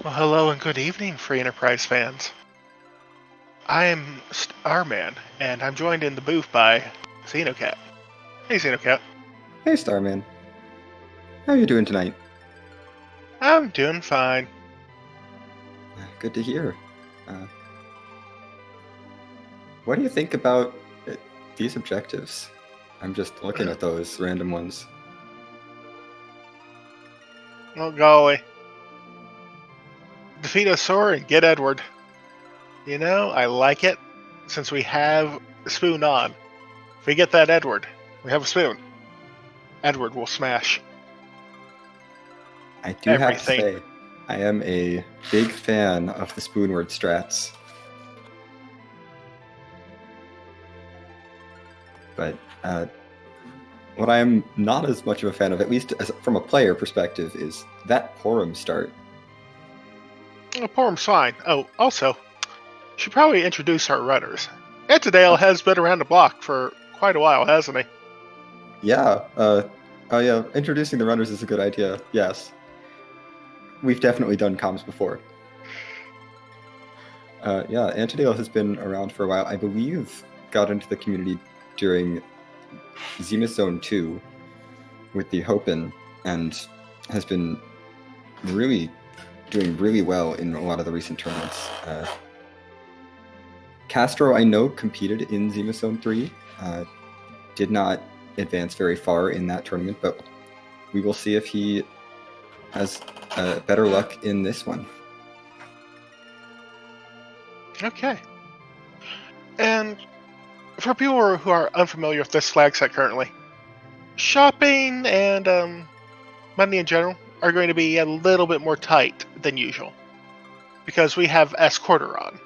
Well, hello and good evening, Free Enterprise fans. I am Starman, and I'm joined in the booth by Xenocat. Hey, Xenocat. Hey, Starman. How are you doing tonight? I'm doing fine. Good to hear. What do you think about these objectives? I'm just looking at those random ones. Oh, golly. Defeat Osor and get Edward. You know, I like it since we have Spoon on. If we get that Edward, we have a Spoon. Edward will smash I do have to everything. say, I am a big fan of the Spoonward strats. But what I am not as much of a fan of, at least from a player perspective, is that Porum start. Oh, Porum's fine. Oh, also, should probably introduce our runners. Antidale has been around the block for quite a while, hasn't he? Yeah. Oh yeah, introducing the runners is a good idea. Yes. We've definitely done comms before. Yeah, Antidale has been around for a while. I believe got into the community during Zenith Zone 2 with the Hopin and has been really doing really well in a lot of the recent tournaments. Castro, I know, competed in Zenith Zone 3. Did not advance very far in that tournament, but we will see if he has better luck in this one. Okay. And for people who are unfamiliar with this flag set currently, shopping and money in general are going to be a little bit more tight than usual because we have S-Quarter on.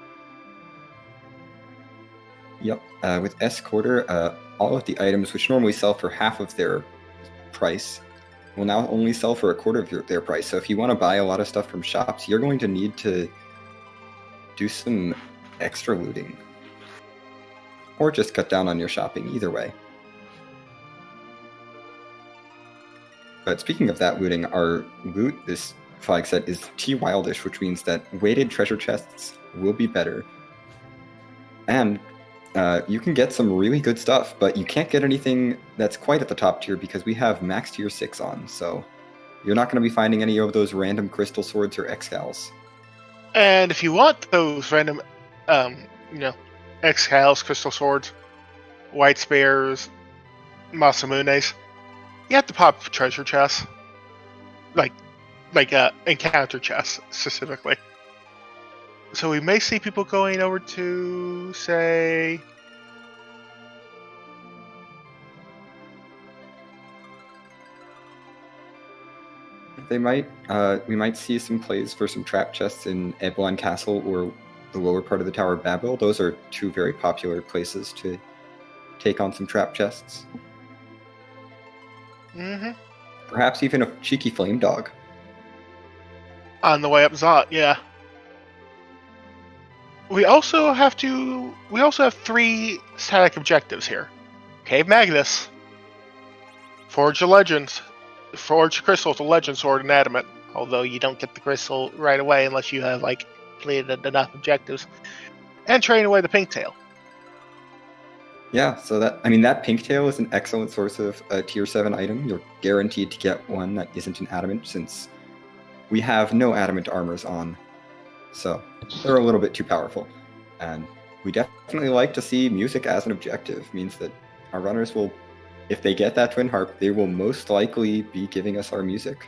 Yep, with S-Quarter, all of the items which normally sell for half of their price will now only sell for a quarter of their price. So if you want to buy a lot of stuff from shops, you're going to need to do some extra looting. Or just cut down on your shopping, either way. But speaking of that looting, our loot this flag set is T-Wildish, which means that weighted treasure chests will be better. And you can get some really good stuff, but you can't get anything that's quite at the top tier because we have max tier 6 on, so you're not going to be finding any of those random crystal swords or excals. And if you want those random, excals, crystal swords, white spears, Masamunes, you have to pop treasure chests. Like encounter chests, specifically. So we may see people going over to, say... They might, we might see some plays for some trap chests in Eblon Castle or the lower part of the Tower of Babel. Those are two very popular places to take on some trap chests. Mm-hmm. Perhaps even a cheeky flame dog. On the way up Zot, yeah. We also have 3 static objectives here. Cave Magnus. Forge a Legends. Forge Crystal to Legend Sword and Adamant. Although you don't get the crystal right away unless you have, completed enough objectives. And train away the Pinktail. Yeah, so that Pinktail is an excellent source of a tier 7 item. You're guaranteed to get one that isn't an adamant since we have no adamant armors on. So they're a little bit too powerful. And we definitely like to see music as an objective. It means that our runners will, if they get that Twin Harp, they will most likely be giving us our music.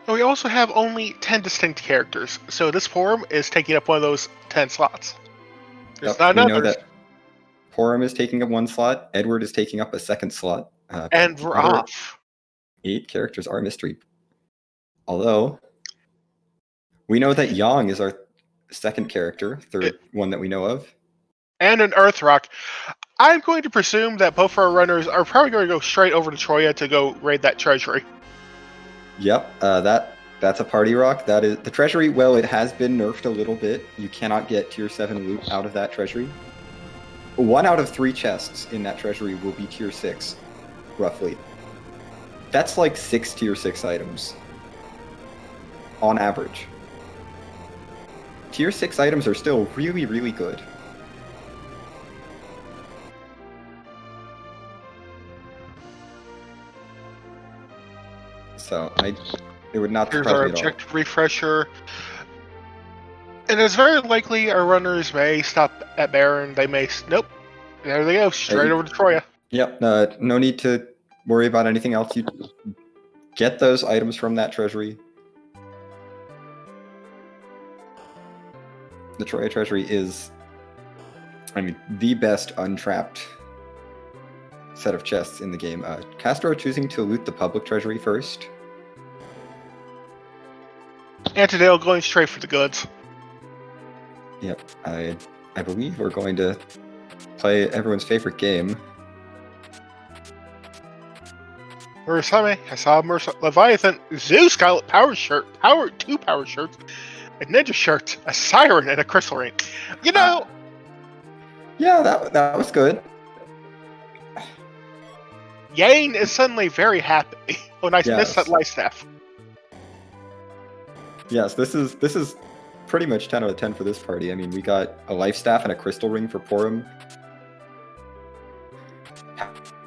We also have only 10 distinct characters, so this forum is taking up one of those 10 slots. There's not we others. know that Porum is taking up one slot, Edward is taking up a second slot. And we're off. 8 characters are mystery. Although, we know that Yang is our second character, third one that we know of. And an Earthrock. I'm going to presume that both our runners are probably going to go straight over to Troya to go raid that treasury. Yep, that's a party rock. That is the treasury. Well, it has been nerfed a little bit. You cannot get tier 7 loot out of that treasury. 1 out of 3 chests in that treasury will be tier 6, roughly. That's like 6 tier 6 items on average. Tier 6 items are still really, really good. So it would not Here's surprise our me at all. objective refresher. And it's very likely our runners may stop at Baron. They may... Nope. There they go. Straight over to Troya. Yep. No need to worry about anything else. You get those items from that treasury. The Troya treasury is, I mean, the best untrapped set of chests in the game. Castro choosing to loot the public treasury first. Antidale going straight for the goods. Yep. I believe we're going to play everyone's favorite game. Murasame, I saw Leviathan, Zeus Scarlet Power Shirt, two power shirts, a ninja shirt, a siren, and a crystal ring. You know... Yeah, that was good. Yane is suddenly very happy when I Yes. missed that life staff. Yes, this is pretty much 10 out of 10 for this party. I mean, we got a life staff and a crystal ring for Porum.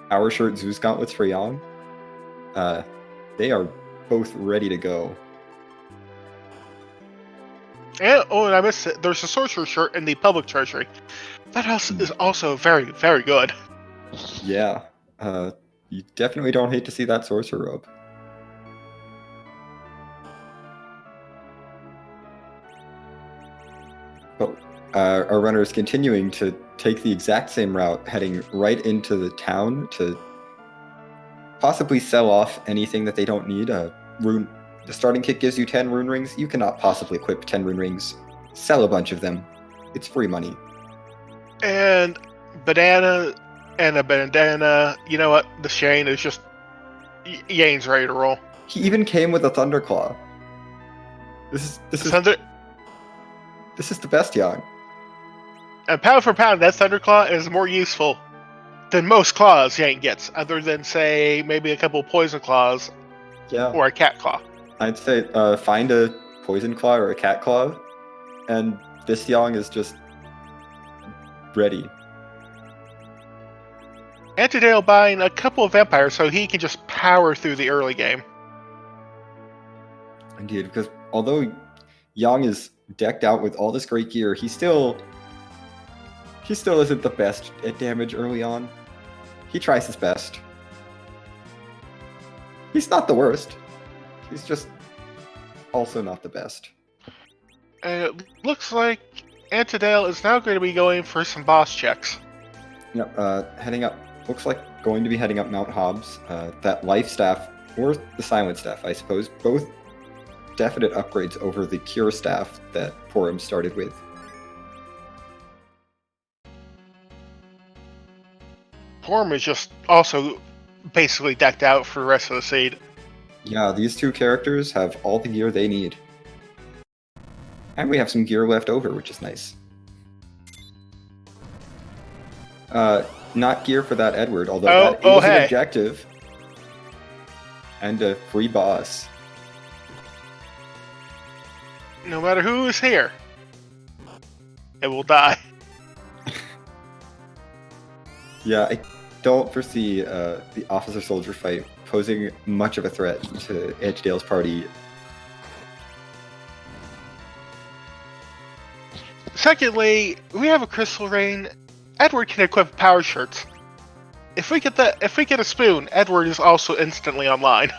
Power shirt, Zeus gauntlets for Yang. They are both ready to go. And I missed it. There's a sorcerer shirt in the public treasury. That house is also very, very good. Yeah, you definitely don't hate to see that sorcerer robe. But our runner is continuing to take the exact same route, heading right into the town to possibly sell off anything that they don't need. The starting kit gives you 10 rune rings. You cannot possibly equip 10 rune rings. Sell a bunch of them. It's free money. And banana and a bandana. You know what? The Shane is just... Yane's ready to roll. He even came with a Thunderclaw. This is the best Yang. And pound for pound, that Thunderclaw is more useful than most claws Yane gets, other than, say, maybe a couple poison claws or a cat claw. I'd say find a poison claw or a cat claw, and this Yang is just ready. Antidale buying a couple of vampires so he can just power through the early game. Indeed, because although Yang is decked out with all this great gear, he still isn't the best at damage early on. He tries his best. He's not the worst. He's just also not the best. And it looks like Antidale is now going to be going for some boss checks. Yep, heading up. Looks like going to be heading up Mount Hobbs. That life staff, or the silent staff, I suppose, both definite upgrades over the cure staff that Porum started with. Porum is just also basically decked out for the rest of the seed. Yeah, these two characters have all the gear they need. And we have some gear left over, which is nice. Not gear for that Edward, although that is an objective. And a free boss. No matter who is here, it will die. Yeah, I don't foresee the officer-soldier fight posing much of a threat to Antidale's party. Secondly, we have a crystal rain. Edward can equip power shirts. If we get a spoon, Edward is also instantly online.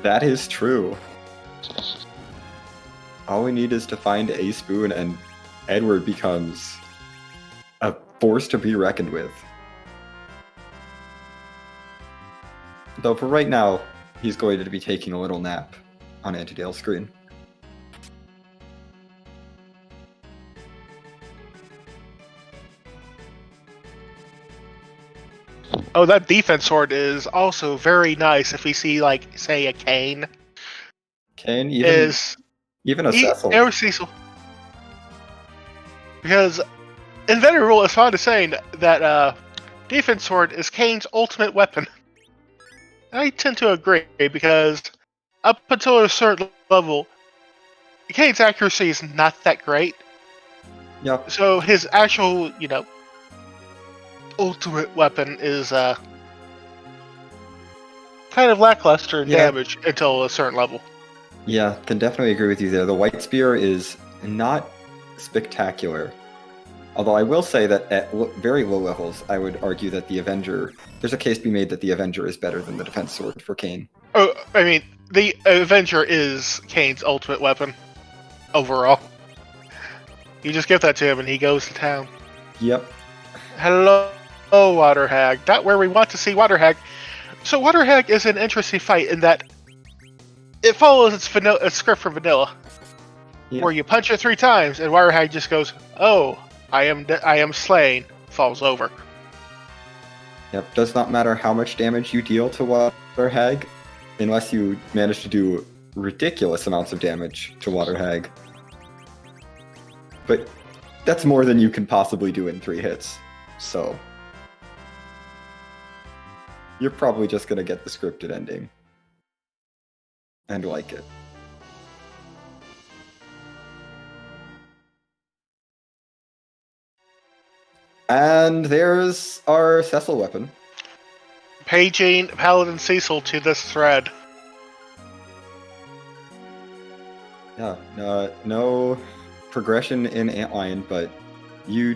That is true. All we need is to find a spoon, and Edward becomes a force to be reckoned with. Though for right now, he's going to be taking a little nap on Antidale's screen. Oh, that defense sword is also very nice if we see, like, say, a cane Kane, is even a Cecil. Air Cecil. Because Inventor Rule is fond of saying that Defense Sword is Kane's ultimate weapon. I tend to agree, because up until a certain level, Kane's accuracy is not that great. Yep. So his actual, ultimate weapon is kind of lackluster in damage until a certain level. Yeah, can definitely agree with you there. The White Spear is not spectacular. Although I will say that at very low levels, I would argue that the Avenger... There's a case to be made that the Avenger is better than the Defense Sword for Kane. Oh, I mean, the Avenger is Kane's ultimate weapon overall. You just give that to him and he goes to town. Yep. Hello, Water Hag. Not where we want to see Water Hag. So Water Hag is an interesting fight in that it follows its script from Vanilla, where you punch it 3 times and Water Hag just goes, "Oh, I am slain," falls over. Yep, does not matter how much damage you deal to Water Hag, unless you manage to do ridiculous amounts of damage to Water Hag. But that's more than you can possibly do in 3 hits, so... You're probably just gonna get the scripted ending. And like it. And there's our Cecil weapon. Paging Paladin Cecil to this thread. Yeah, no progression in Antline, but you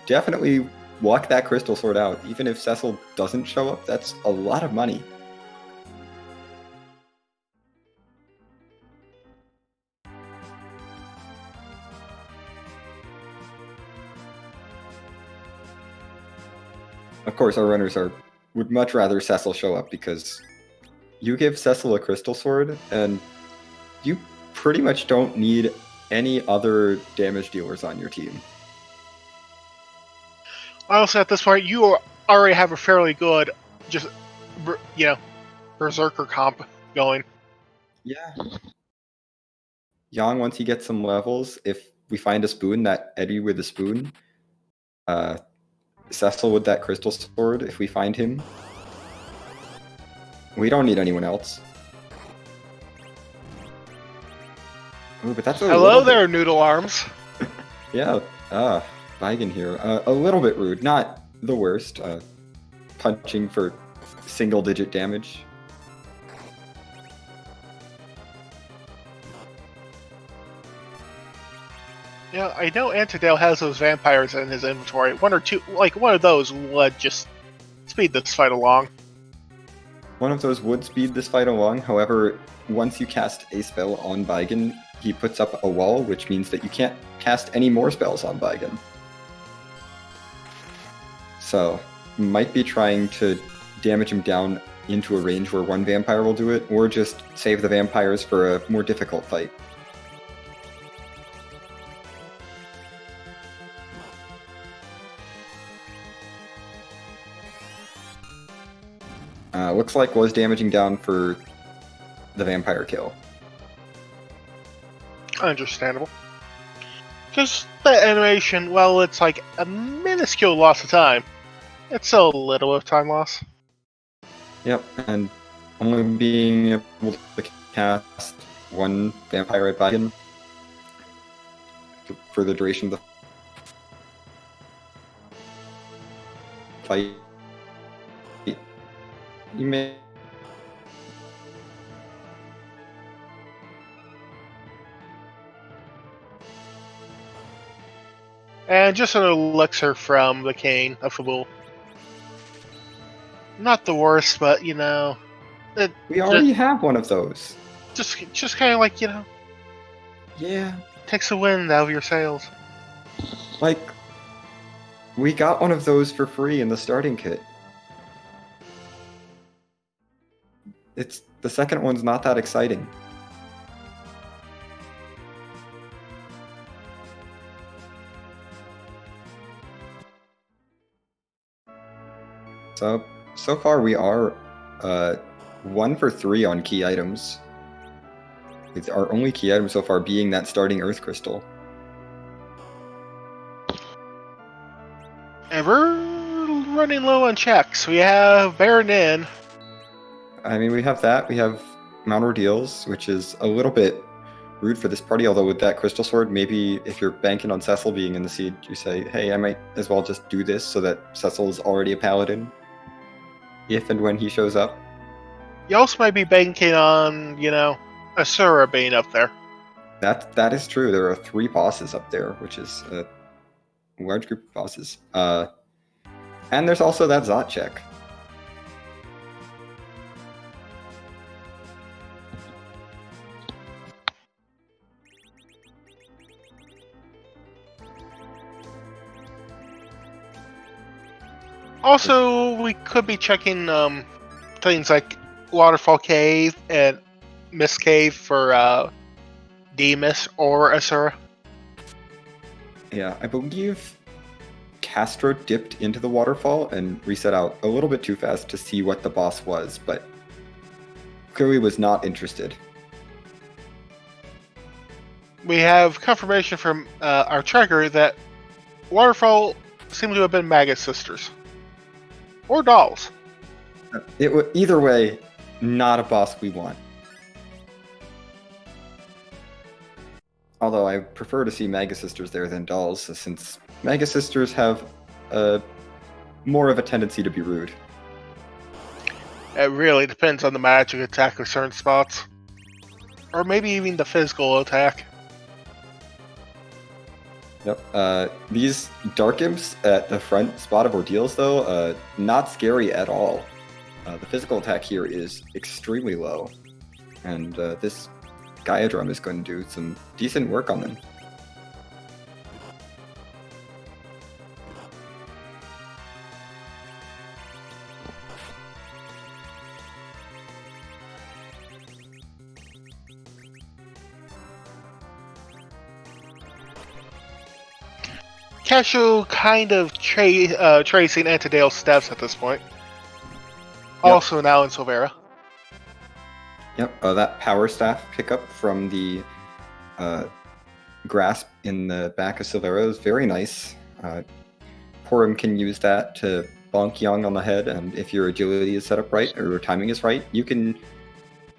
definitely walk that Crystal Sword out. Even if Cecil doesn't show up, that's a lot of money. Of course, our runners would much rather Cecil show up, because you give Cecil a Crystal Sword, and you pretty much don't need any other damage dealers on your team. Honestly, at this point, you already have a fairly good, Berserker comp going. Yeah. Yang, once he gets some levels, if we find a spoon, that Eddie with a spoon, Cecil with that Crystal Sword, if we find him. We don't need anyone else. Ooh, but that's Hello there, Noodle Arms. Yeah, Vigan here. A little bit rude, not the worst. Punching for single-digit damage. Yeah, I know Antidale has those vampires in his inventory. One or two, one of those would just speed this fight along. One of those would speed this fight along, however, once you cast a spell on Vigan, he puts up a wall, which means that you can't cast any more spells on Vigan. So, might be trying to damage him down into a range where one vampire will do it, or just save the vampires for a more difficult fight. Looks like was damaging down for the vampire kill. Understandable. Because the animation, well, it's like a minuscule loss of time. It's a little of time loss. Yep, and only being able to cast one vampire at Vigan for the duration of the fight. You may... And just an elixir from the Cane of Fabul. Not the worst, but we already have one of those. Just kind of like, Yeah. Takes the wind out of your sails. Like, we got one of those for free in the starting kit. The second one's not that exciting. So far we are 1 for 3 on key items. With our only key item so far being that starting Earth Crystal. And we're running low on checks. We have Baron in. I mean, we have that. We have Mount Ordeals, which is a little bit rude for this party, although with that Crystal Sword, maybe if you're banking on Cecil being in the seed, you say, hey, I might as well just do this so that Cecil is already a paladin if and when he shows up. You also might be banking on, Asura being up there. That is true. There are 3 bosses up there, which is a large group of bosses. And there's also that Zot check. Also, we could be checking things like Waterfall Cave and Mist Cave for Demas or Asura. Yeah, I believe Castro dipped into the waterfall and reset out a little bit too fast to see what the boss was, but clearly was not interested. We have confirmation from our tracker that Waterfall seemed to have been Magus sisters. Or dolls. Either way, not a boss we want. Although I prefer to see Magus Sisters there than dolls, since Magus Sisters have more of a tendency to be rude. It really depends on the magic attack of certain spots. Or maybe even the physical attack. Yep. These Dark Imps at the front spot of Ordeals, though, not scary at all. The physical attack here is extremely low, and this Gaia Drum is going to do some decent work on them. Cashew kind of tracing Antidale's steps at this point. Yep. Also now in Silvera. Yep, that Power Staff pickup from the grasp in the back of Silvera is very nice. Porum can use that to bonk Yang on the head, and if your agility is set up right, or your timing is right, you can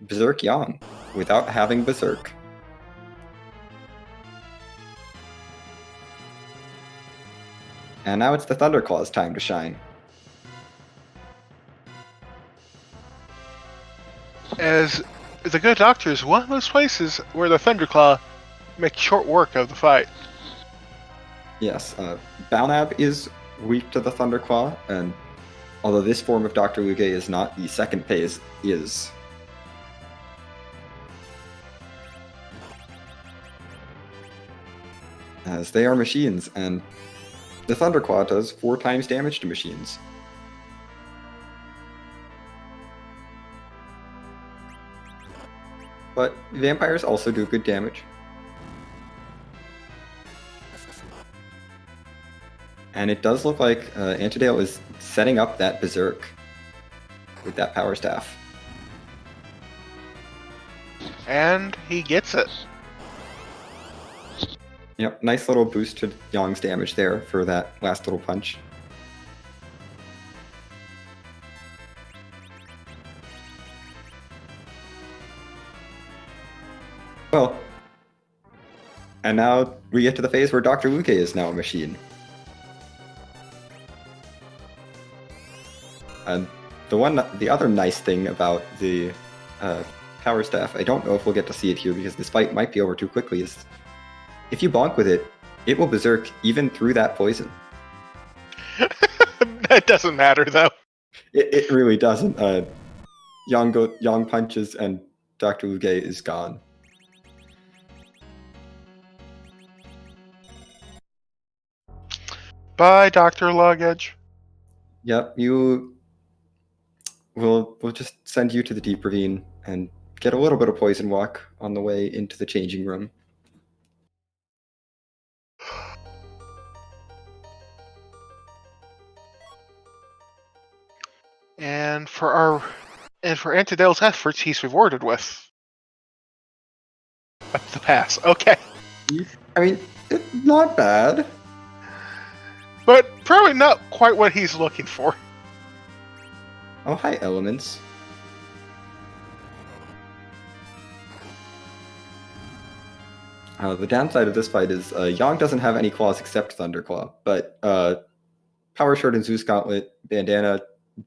Berserk Yang without having Berserk. And now it's the Thunderclaw's time to shine. As the Good Doctor is one of those places where the Thunderclaw makes short work of the fight. Yes, Balnab is weak to the Thunderclaw, and although this form of Dr. Luge is not, the second phase is. As they are machines, and the Thunderclaw does 4 times damage to machines. But vampires also do good damage. And it does look like Antidale is setting up that Berserk with that Power Staff. And he gets it. Yep, nice little boost to Yang's damage there for that last little punch. Well, and now we get to the phase where Dr. Luque is now a machine. And the other nice thing about the Power Staff, I don't know if we'll get to see it here because this fight might be over too quickly, is if you bonk with it, it will Berserk even through that poison. That doesn't matter, though. It really doesn't. Yang punches and Dr. Luge is gone. Bye, Dr. Luggage. Yep, we'll just send you to the Deep Ravine and get a little bit of Poison Walk on the way into the changing room. And for Antidale's efforts, he's rewarded with pass. Okay. I mean, it's not bad. But probably not quite what he's looking for. Oh, hi, elements. The downside of this fight is Yang doesn't have any claws except Thunderclaw, but Power Sword and Zeus Gauntlet, Bandana,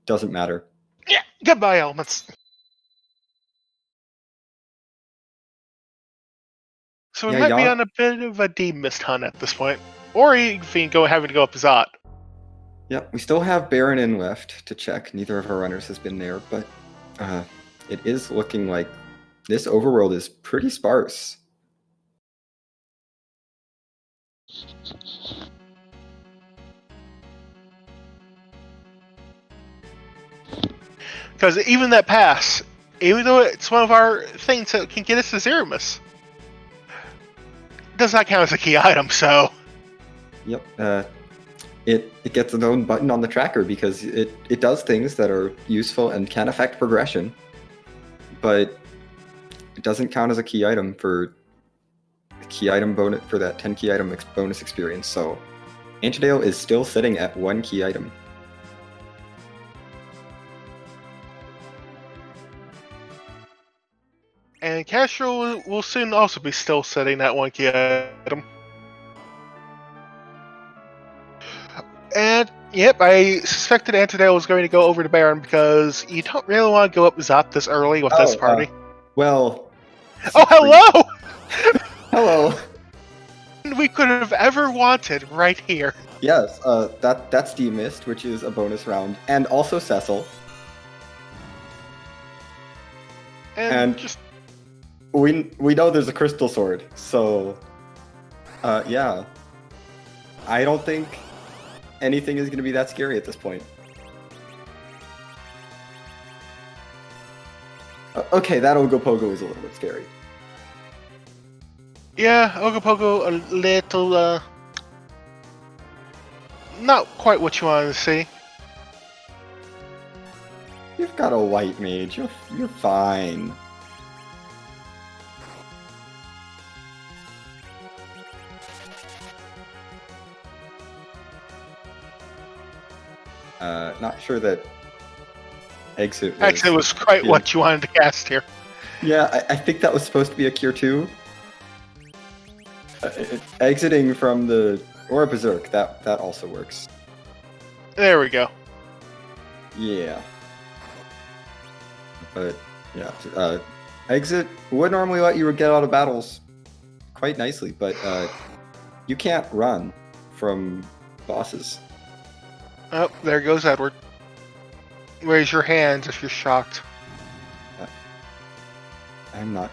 doesn't matter. Yeah, goodbye, elements. So we Yeah, might be Yang, on a bit of a demist hunt at this point. Or even having to go up Zot. yeah, we still have Baron in left to check. Neither of our runners has been there, but it is looking like this overworld is pretty sparse. Because even that pass, even though it's one of our things that can get us to Zerimus, does not count as a key item, so... Yep, it gets its own button on the tracker because it does things that are useful and can affect progression, but it doesn't count as a key item for key item bonus for that 10 key item bonus experience. So Antidale is still sitting at 1 key item. And Castro will soon also be still sitting at 1 key item. And, yep, I suspected Antidale was going to go over to Baron because you don't really want to go up Zot this early with this party. Well... Oh, hello! Hello! We could have ever wanted right here. Yes, that's Demist, which is a bonus round, and also Cecil. And just... We know there's a crystal sword, so yeah. I don't think anything is going to be that scary at this point. Okay, that Ogopogo is a little bit scary. Yeah, Ogopogo a little, not quite what you wanted to see. You've got a white mage. You're fine. Not sure that Exit was quite what you wanted to cast here. Yeah, I think that was supposed to be a Cure 2. Exiting from the... Or a Berserk, that also works. There we go. Yeah. But, yeah. Exit would normally let you get out of battles quite nicely, but you can't run from bosses. Oh, there goes Edward. Raise your hands if you're shocked. I'm not.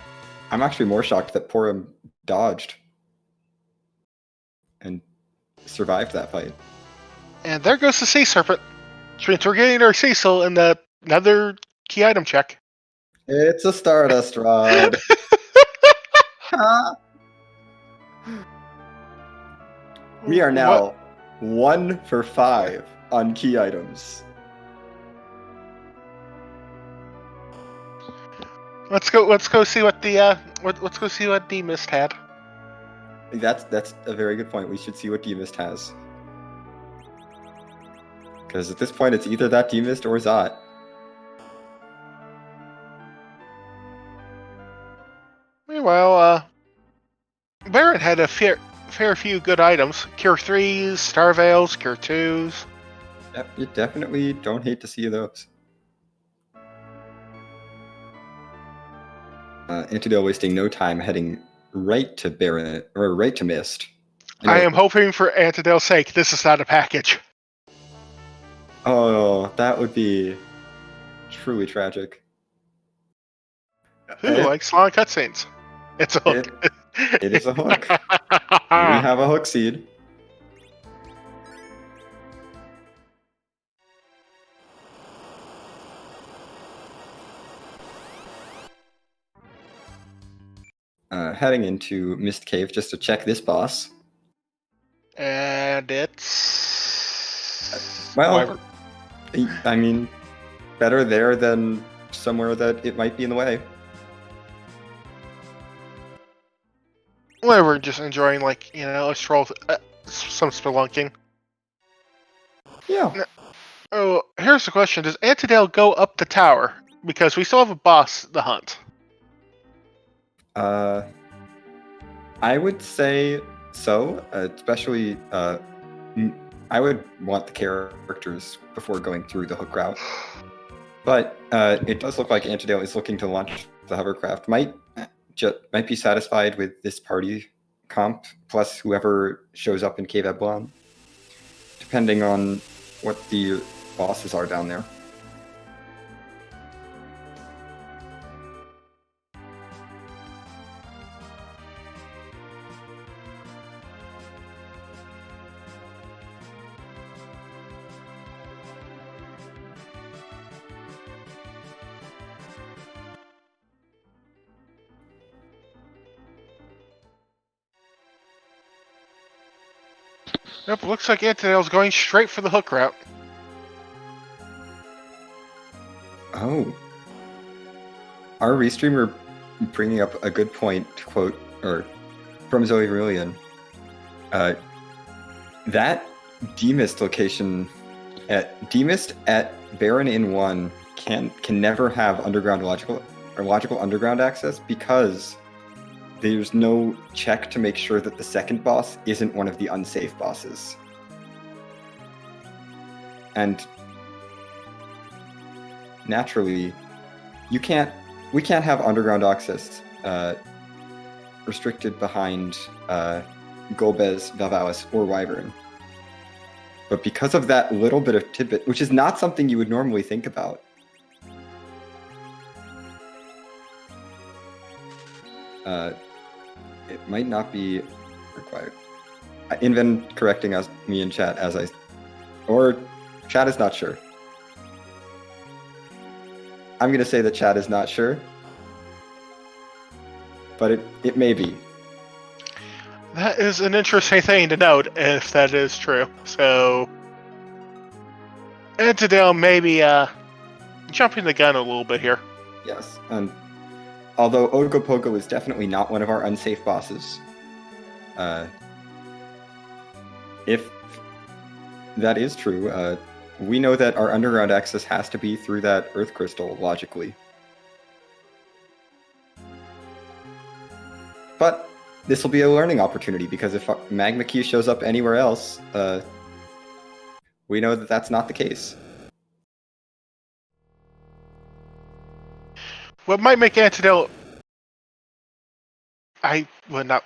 I'm actually more shocked that Porum dodged and survived that fight. And there goes the Sea Serpent. We're getting our Cecil in another key item check. It's a Stardust Rod. We are now 1 for 5 on key items. Let's go see what the let's go see what D-Mist had. That's a very good point. We should see what D-Mist has. Because at this point it's either that D-Mist or Zot. Meanwhile, Baron had a fair few good items. Cure 3s, Star Veils, Cure 2s. Yep, you definitely don't hate to see those. Antidale wasting no time heading right to Baron, or right to Mist. I am hoping for Antidale's sake this is not a package. Oh, that would be truly tragic. Who likes long cutscenes? It's a hook. It is a hook. We have a hook seed. Heading into Mist Cave just to check this boss. And it's... Well, However. I mean, better there than somewhere that it might be in the way. we're just enjoying, like, a stroll, some spelunking. Yeah. Oh, here's the question: does Antidale go up the tower? Because we still have a boss to hunt. I would say so, especially. I would want the characters before going through the hook route. But it does look like Antidale is looking to launch the hovercraft. Might be satisfied with this party comp plus whoever shows up in Cave Eblon, depending on what the bosses are down there. Nope, looks like Antidale's going straight for the hook route. Oh. Our restreamer bringing up a good point, to quote, or from Zoe Verilion. That demist location demist at Baron in 1 can never have logical underground access because there's no check to make sure that the second boss isn't one of the unsafe bosses. And naturally, we can't have underground access restricted behind Golbez, Valvalis, or Wyvern. But because of that little bit of tidbit, which is not something you would normally think about, it might not be required. Inven correcting me in chat or chat is not sure. I'm going to say that chat is not sure, but it may be. That is an interesting thing to note, if that is true. So, Antidale maybe jumping the gun a little bit here. Yes, and although Ogopogo is definitely not one of our unsafe bosses, if that is true, we know that our underground access has to be through that Earth Crystal, logically. But this will be a learning opportunity, because if Magma Key shows up anywhere else, we know that that's not the case. What might make Antidale... I would not...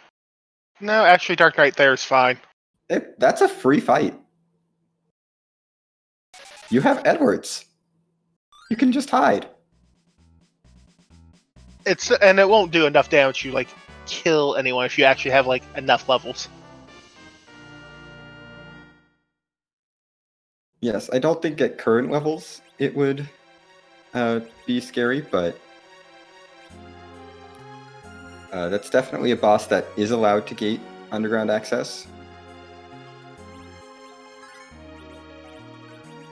No, actually, Dark Knight there is fine. That's a free fight. You have Edwards. You can just hide. And it won't do enough damage to, like, kill anyone if you actually have, like, enough levels. Yes, I don't think at current levels it would be scary, but that's definitely a boss that is allowed to gate underground access.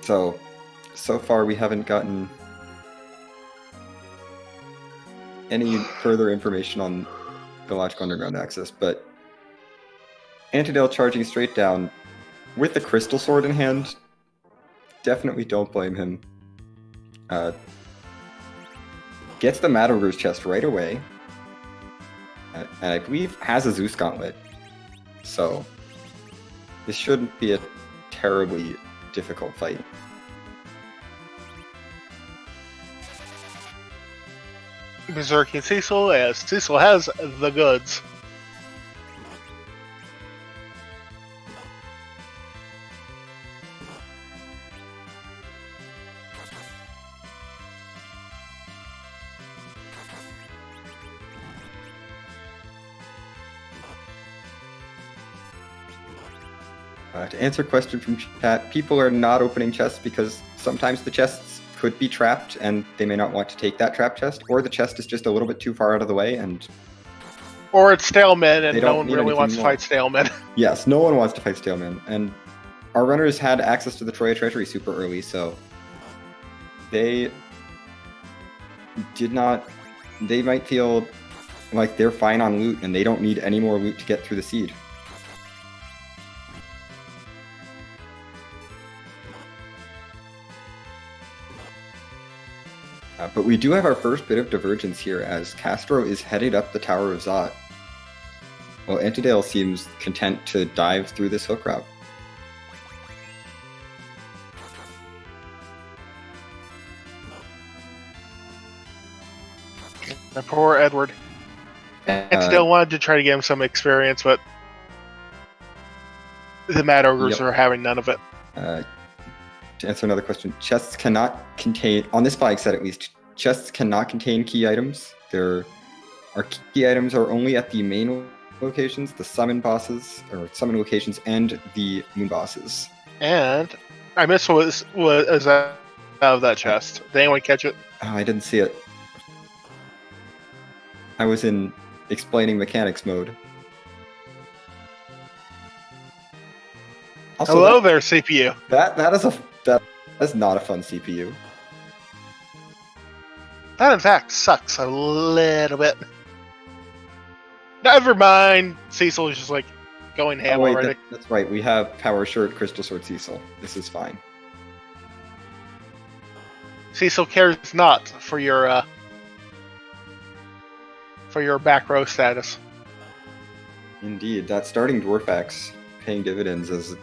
So far we haven't gotten any further information on the logical underground access, but Antidale charging straight down with the crystal sword in hand, definitely don't blame him. Gets the Matador's chest right away, and I believe has a Zeus gauntlet, so this shouldn't be a terribly difficult fight. Berserking Cecil, as Cecil has the goods. To answer a question from chat, people are not opening chests because sometimes the chests could be trapped and they may not want to take that trap chest, or the chest is just a little bit too far out of the way, and or it's Stalemen and no one really wants to fight Stalemen. Yes, no one wants to fight Stalemen, and our runners had access to the Troya Treasury super early, so they might feel like they're fine on loot, and they don't need any more loot to get through the seed. But we do have our first bit of divergence here, as Castro is headed up the Tower of Zot, while Antidale seems content to dive through this hook route. The poor Edward. Antidale wanted to try to give him some experience, but the Mad Ogres are having none of it. To answer another question, chests cannot contain, on this flag set at least, chests cannot contain key items. There are key items are only at the main locations, the summon bosses, or summon locations, and the moon bosses. And I missed what was out of that chest. Did anyone catch it? Oh, I didn't see it. I was in explaining mechanics mode. Also, hello there, CPU. That is not a fun CPU. That in fact sucks a little bit. Never mind. Cecil is just like going ham already. That's right. We have Power Shirt, Crystal Sword, Cecil. This is fine. Cecil cares not for your back row status. Indeed, that starting Dwarf Axe paying dividends as it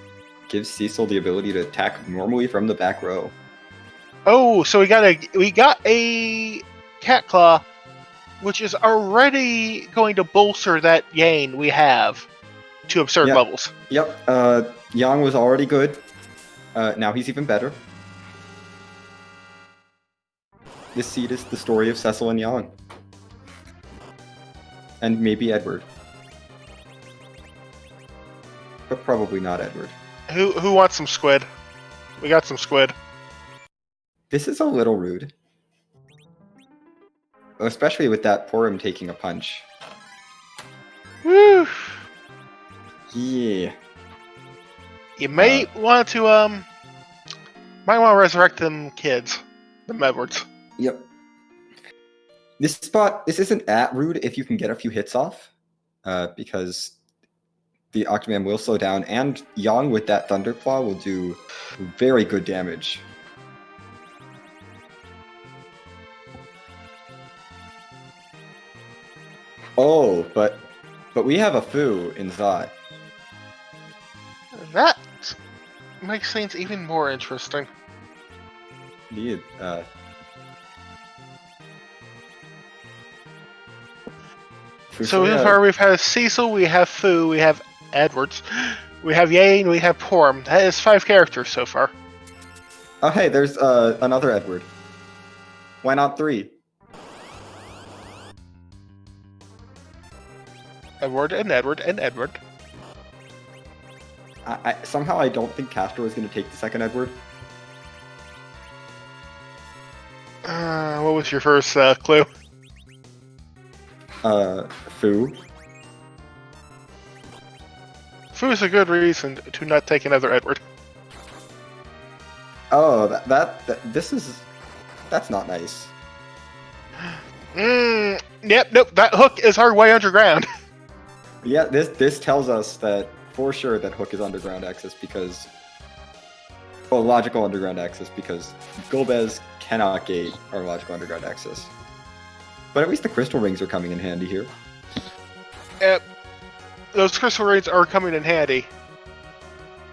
gives Cecil the ability to attack normally from the back row. Oh, so we got a Cat Claw, which is already going to bolster that Yane we have to absurd levels. Yep. Yang was already good. Now he's even better. This seed is the story of Cecil and Yang. And maybe Edward. But probably not Edward. Who wants some squid? We got some squid. This is a little rude. Especially with that Porum taking a punch. Woo! Yeah. You may want to resurrect them kids. Them Edwards. Yep. This isn't at rude if you can get a few hits off. Because the Octoman will slow down, and Yang with that Thunderclaw will do very good damage. Oh, but we have a Fu in Zot. That makes things even more interesting. Indeed. So far we've had Cecil, we have Fu, we have Edwards, we have Yane, we have Porum. That is 5 characters so far. Oh hey, there's another Edward. Why not 3? Edward and Edward and Edward. Somehow I don't think Castro is going to take the second Edward. What was your first clue? Fu. Fu is a good reason to not take another Edward. Oh, that's not nice. Yep, nope, that Hook is our way underground. Yeah, this tells us that for sure that Hook is underground access because, well, logical underground access because Golbez cannot gate our logical underground access. But at least the crystal rings are coming in handy here. Yep, those crystal rings are coming in handy,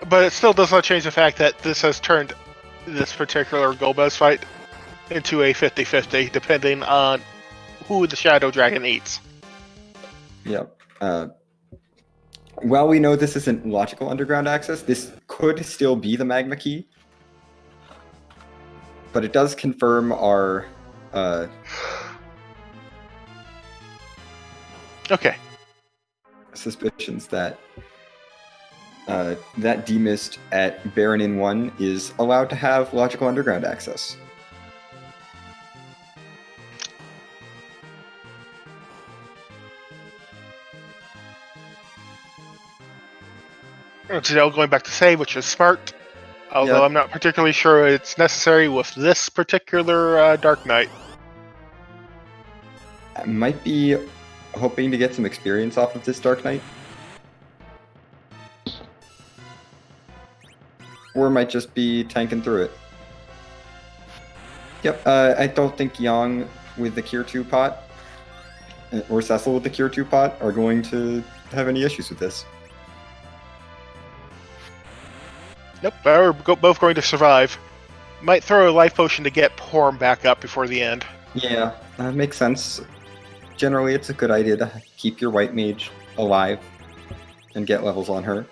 but it still does not change the fact that this has turned this particular Golbez fight into a 50-50, depending on who the Shadow Dragon eats. Yep. While we know this isn't logical underground access, this could still be the magma key. But it does confirm our suspicions that that demist at Baron in 1 is allowed to have logical underground access. Janelle going back to save, which is smart. Although I'm not particularly sure it's necessary with this particular Dark Knight. It might be hoping to get some experience off of this Dark Knight. Or it might just be tanking through it. Yep, I don't think Yang with the Cure 2 pot, or Cecil with the Cure 2 pot, are going to have any issues with this. Nope, we're both going to survive. Might throw a life potion to get Porm back up before the end. Yeah, that makes sense. Generally, it's a good idea to keep your White Mage alive and get levels on her.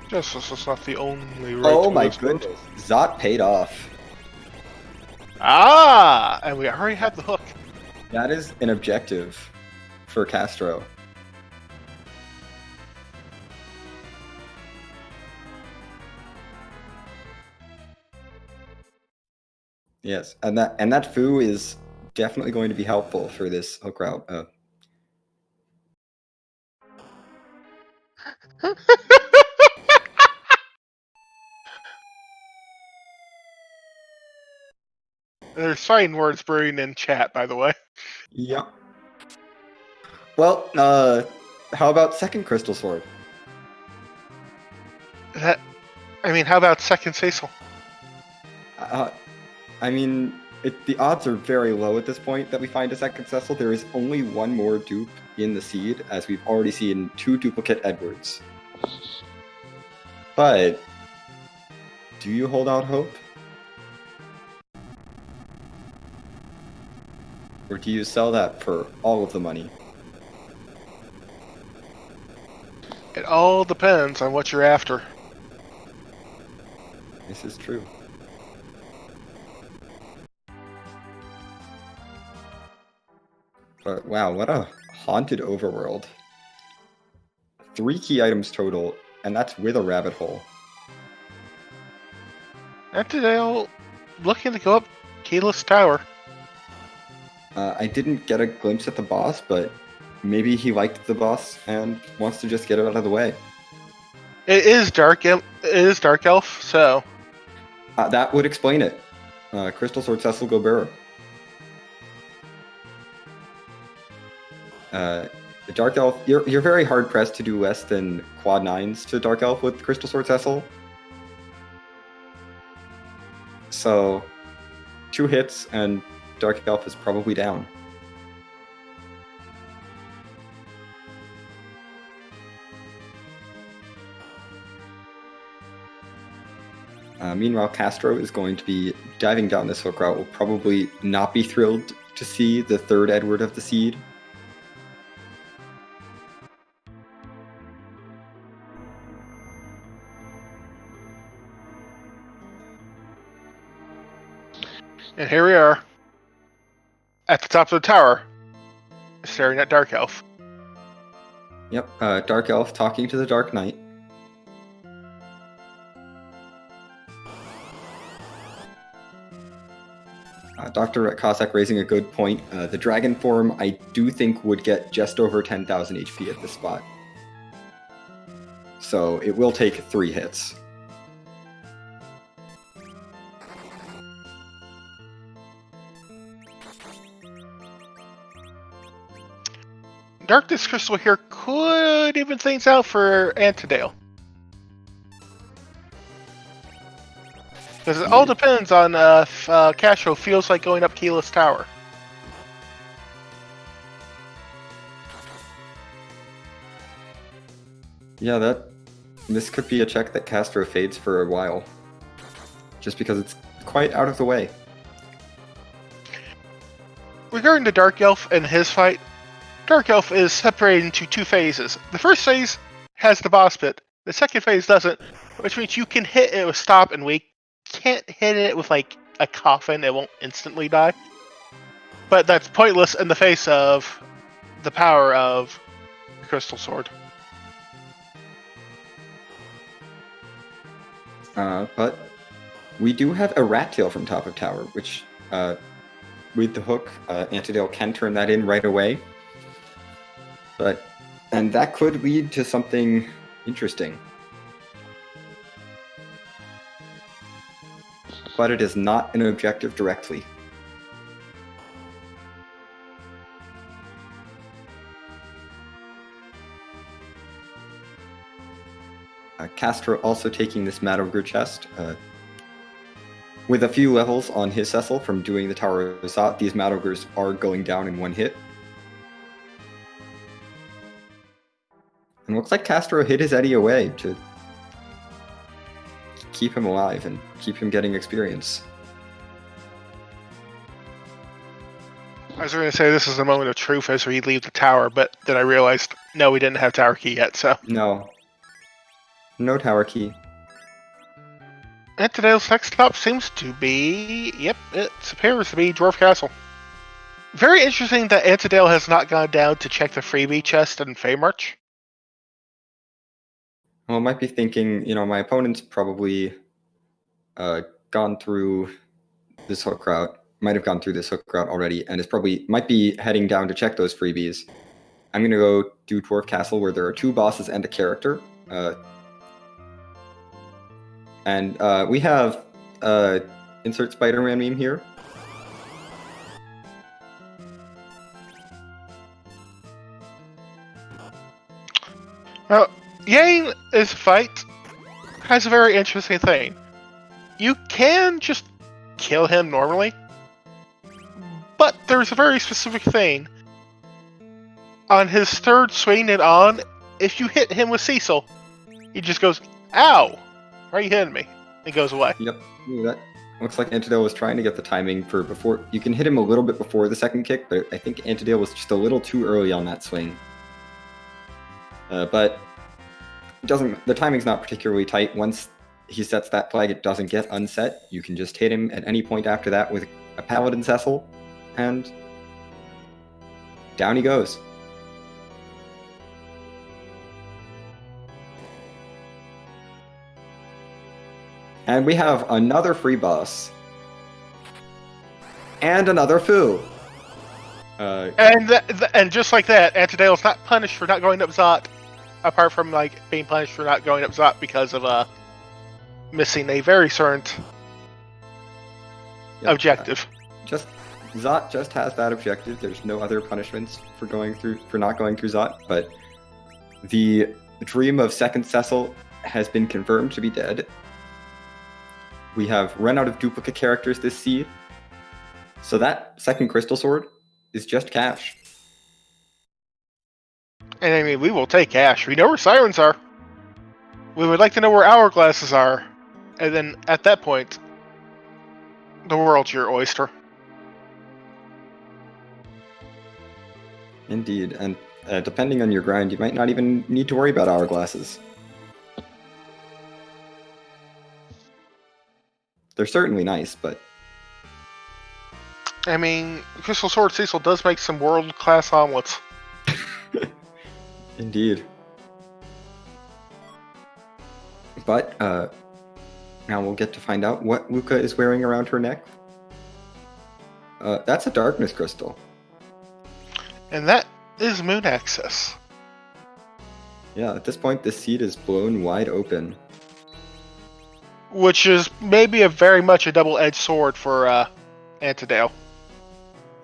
Just that's not the only right. Oh my goodness, Zot paid off. Ah, and we already have the hook. That is an objective for Castro. Yes, and that foo is definitely going to be helpful for this hook route. There's fine words brewing in chat, by the way. Yeah. Well, how about second Crystal Sword? How about second Cecil? I mean, the odds are very low at this point that we find a second Cecil. There is only one more dupe in the seed, as we've already seen 2 duplicate Edwards. But do you hold out hope? Or do you sell that for all of the money? It all depends on what you're after. This is true. But wow, what a haunted overworld. 3 key items total, and that's with a rabbit hole. Antidale looking to go up Keyless Tower. I didn't get a glimpse at the boss, but maybe he liked the boss and wants to just get it out of the way. It is Dark Elf, so that would explain it. Crystal Sword Cecil go bearer. The Dark Elf, you're very hard pressed to do less than quad 9s to Dark Elf with Crystal Sword Cecil. So 2 hits and Dark Elf is probably down. Meanwhile, Castro is going to be diving down this hook route. Will probably not be thrilled to see the 3rd Edward of the seed. and here we are at the top of the tower, staring at Dark Elf. Yep, Dark Elf talking to the Dark Knight. Dr. Cossack raising a good point. The Dragon form, I do think, would get just over 10,000 HP at this spot. So it will take 3 hits. Darkness Crystal here could even things out for Antidale. Because it all depends on if Castro feels like going up Keyless Tower. Yeah, this could be a check that Castro fades for a while. Just because it's quite out of the way. Regarding the Dark Elf and his fight, Dark Elf is separated into 2 phases. The first phase has the boss pit. The second phase doesn't, which means you can hit it with Stop and Wake. Can't hit it with like a coffin, it won't instantly die. But that's pointless in the face of the power of the Crystal Sword. But we do have a rat tail from top of tower, which with the hook, Antidale can turn that in right away. And that could lead to something interesting. but it is not an objective directly. Castro also taking this Mad Ogre chest. With a few levels on his Cecil from doing the Tower of Zot, these Mad Ogres are going down in one hit. And looks like Castro hid his Eddie away to keep him alive and keep him getting experience. I was going to say this is the moment of truth as we leave the tower, but then I realized, no, we didn't have tower key yet, so... No. No tower key. Antidale's next stop seems to be... Yep, it appears to be Dwarf Castle. Very interesting that Antidale has not gone down to check the freebie chest in Feymarch. Well, I might be thinking, my opponent's probably gone through this hook route. Might have gone through this hook route already, and might be heading down to check those freebies. I'm going to go do Dwarf Castle, where there are 2 bosses and a character. And we have insert Spider-Man meme here. Well, Yang is fight has a very interesting thing. You can just kill him normally, but there's a very specific thing. On his 3rd swing and on, if you hit him with Cecil, he just goes, "Ow! Why are you hitting me?" It goes away. Yep, that looks like Antidale was trying to get the timing for before. You can hit him a little bit before the second kick, but I think Antidale was just a little too early on that swing. But the timing's not particularly tight. Once he sets that flag, it doesn't get unset. You can just hit him at any point after that with a Paladin Cecil, and down he goes. And we have another free boss. And another foo. And just like that, Antidale's not punished for not going up Zot, apart from being punished for not going up Zot because of missing a very certain objective. Zot just has that objective. There's no other punishments for not going through Zot, but the dream of second Cecil has been confirmed to be dead. We have run out of duplicate characters this seed, so that second Crystal Sword is just cash. And I mean, we will take cash. We know where Sirens are. We would like to know where Hourglasses are. And then, at that point, the world's your oyster. Indeed, and depending on your grind, you might not even need to worry about Hourglasses. They're certainly nice, but... I mean, Crystal Sword Cecil does make some world-class omelets. Indeed. But, now we'll get to find out what Luca is wearing around her neck. That's a Darkness Crystal. And that is Moon Access. Yeah, at this point, this seed is blown wide open. Which is maybe very much a double-edged sword for Antidale.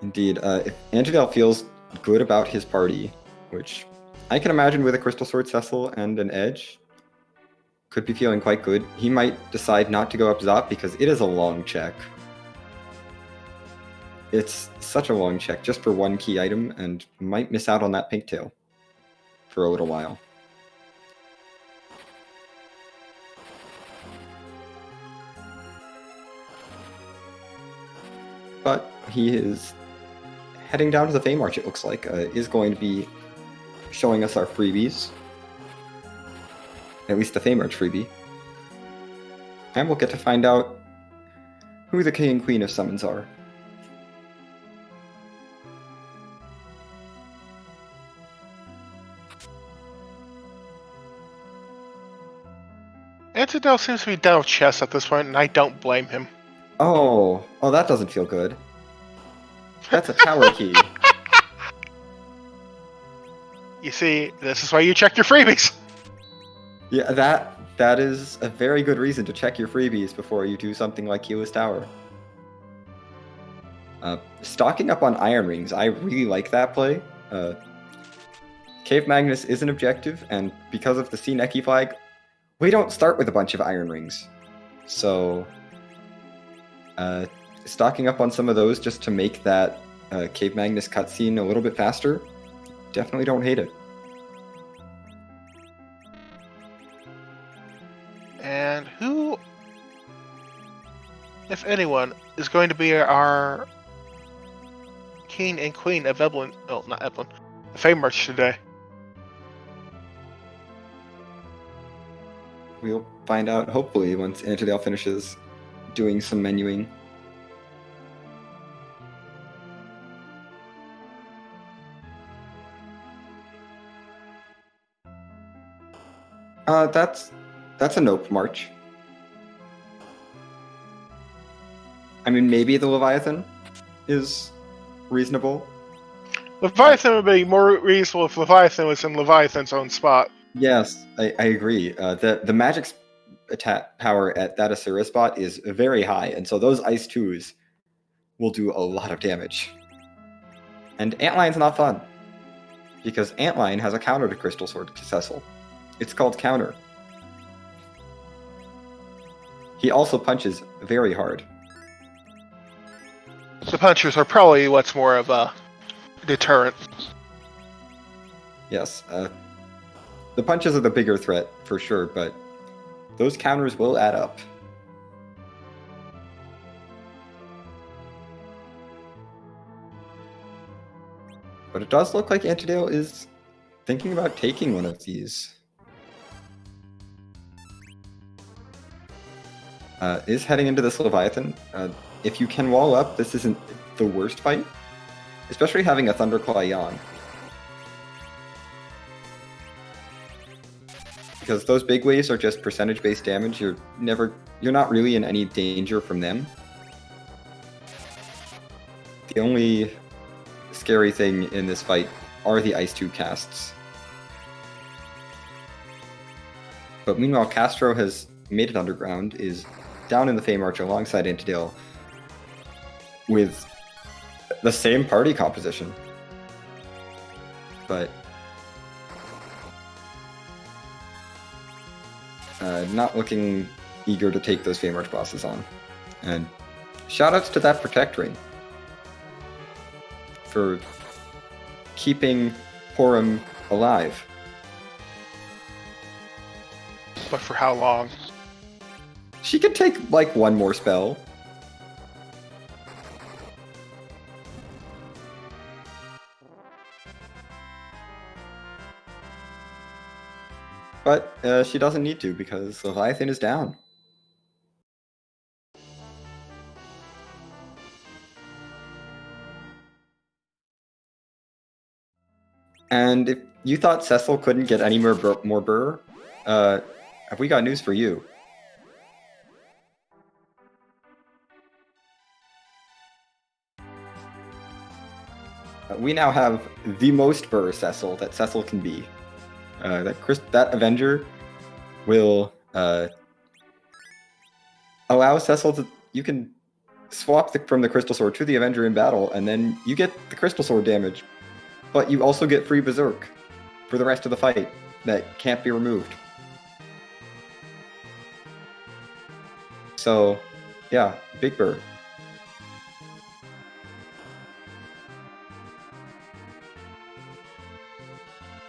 Indeed. If Antidale feels good about his party, which I can imagine with a Crystal Sword Cecil and an Edge, could be feeling quite good, he might decide not to go up Zot because it is a long check. It's such a long check just for one key item, and might miss out on that pink tail for a little while. But he is heading down to the Feymarch, it looks like. Is going to be showing us our freebies. At least the Feymarch freebie. And we'll get to find out who the King and Queen of Summons are. Antidale seems to be down with chess at this point, and I don't blame him. Oh, that doesn't feel good. That's a tower key. You see, this is why you check your freebies. Yeah, that is a very good reason to check your freebies before you do something like Keyless Tower. Stocking up on Iron Rings, I really like that play. Cave Magnus is an objective, and because of the Sea-Neki flag, we don't start with a bunch of Iron Rings. So, stocking up on some of those just to make that Cave Magnus cutscene a little bit faster, definitely don't hate it. And who, if anyone, is going to be our king and queen of Evelyn? Oh, not Evelyn. The Fame March today. We'll find out, hopefully, once Antidale finishes doing some menuing. That's a nope march. I mean, maybe the Leviathan is reasonable. Leviathan would be more reasonable if Leviathan was in Leviathan's own spot. Yes, I agree. The magic attack power at that Asura spot is very high, and so those Ice 2s will do a lot of damage. And Antline's not fun, because Antline has a counter to Crystal Sword to Cecil. It's called Counter. He also punches very hard. The punchers are probably what's more of a deterrent. Yes, the punches are the bigger threat, for sure, but those counters will add up. But it does look like Antidale is thinking about taking one of these. Is heading into this Leviathan. If you can wall up, this isn't the worst fight. Especially having a Thunderclaw Yawn. Because those big waves are just percentage-based damage, you're not really in any danger from them. The only scary thing in this fight are the Ice 2 casts. But meanwhile, Castro has made it underground, is down in the Fame Arch alongside Antidale with the same party composition. But not looking eager to take those Fame Arch bosses on. And shoutouts to that Protect Ring for keeping Porum alive. But for how long? She could take, like, one more spell. But she doesn't need to, because Leviathan is down. And if you thought Cecil couldn't get any more burr, have we got news for you? We now have the most burr Cecil that Cecil can be. That Avenger will allow Cecil to... You can swap from the Crystal Sword to the Avenger in battle, and then you get the Crystal Sword damage. But you also get free Berserk for the rest of the fight that can't be removed. So, yeah, big burr.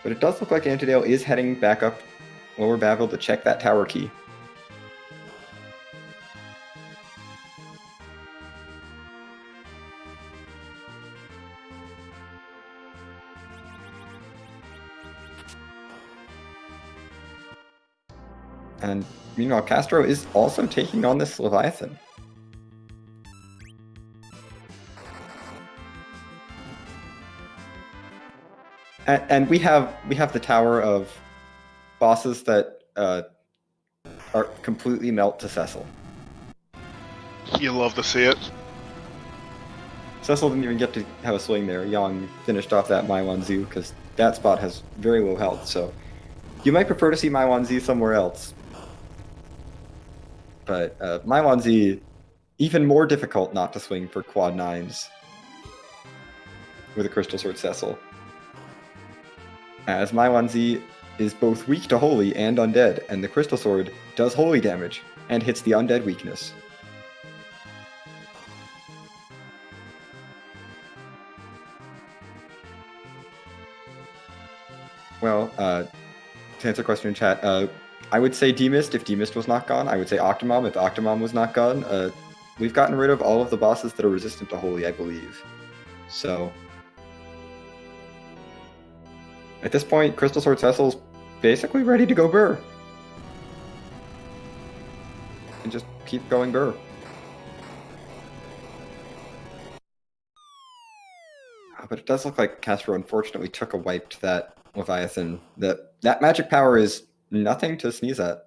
But it does look like Antidale is heading back up Lower Babel to check that tower key. And meanwhile, Castro is also taking on this Leviathan. And we have the tower of bosses that are completely melt to Cecil. You love to see it. Cecil didn't even get to have a swing there. Yang finished off that Maiwan Zoo because that spot has very low health. So you might prefer to see Maiwan Z somewhere else. But Mylon Z, even more difficult not to swing for quad 9s with a Crystal Sword Cecil. As Mylon Z is both weak to Holy and Undead, and the Crystal Sword does Holy damage and hits the Undead weakness. Well, to answer a question in chat, I would say Demist if Demist was not gone. I would say Octomom if Octomom was not gone. We've gotten rid of all of the bosses that are resistant to Holy, I believe. So, at this point, Crystal Sword Cecil's basically ready to go Burr. And just keep going Burr. But it does look like Castro unfortunately took a wipe to that Leviathan. That magic power is nothing to sneeze at.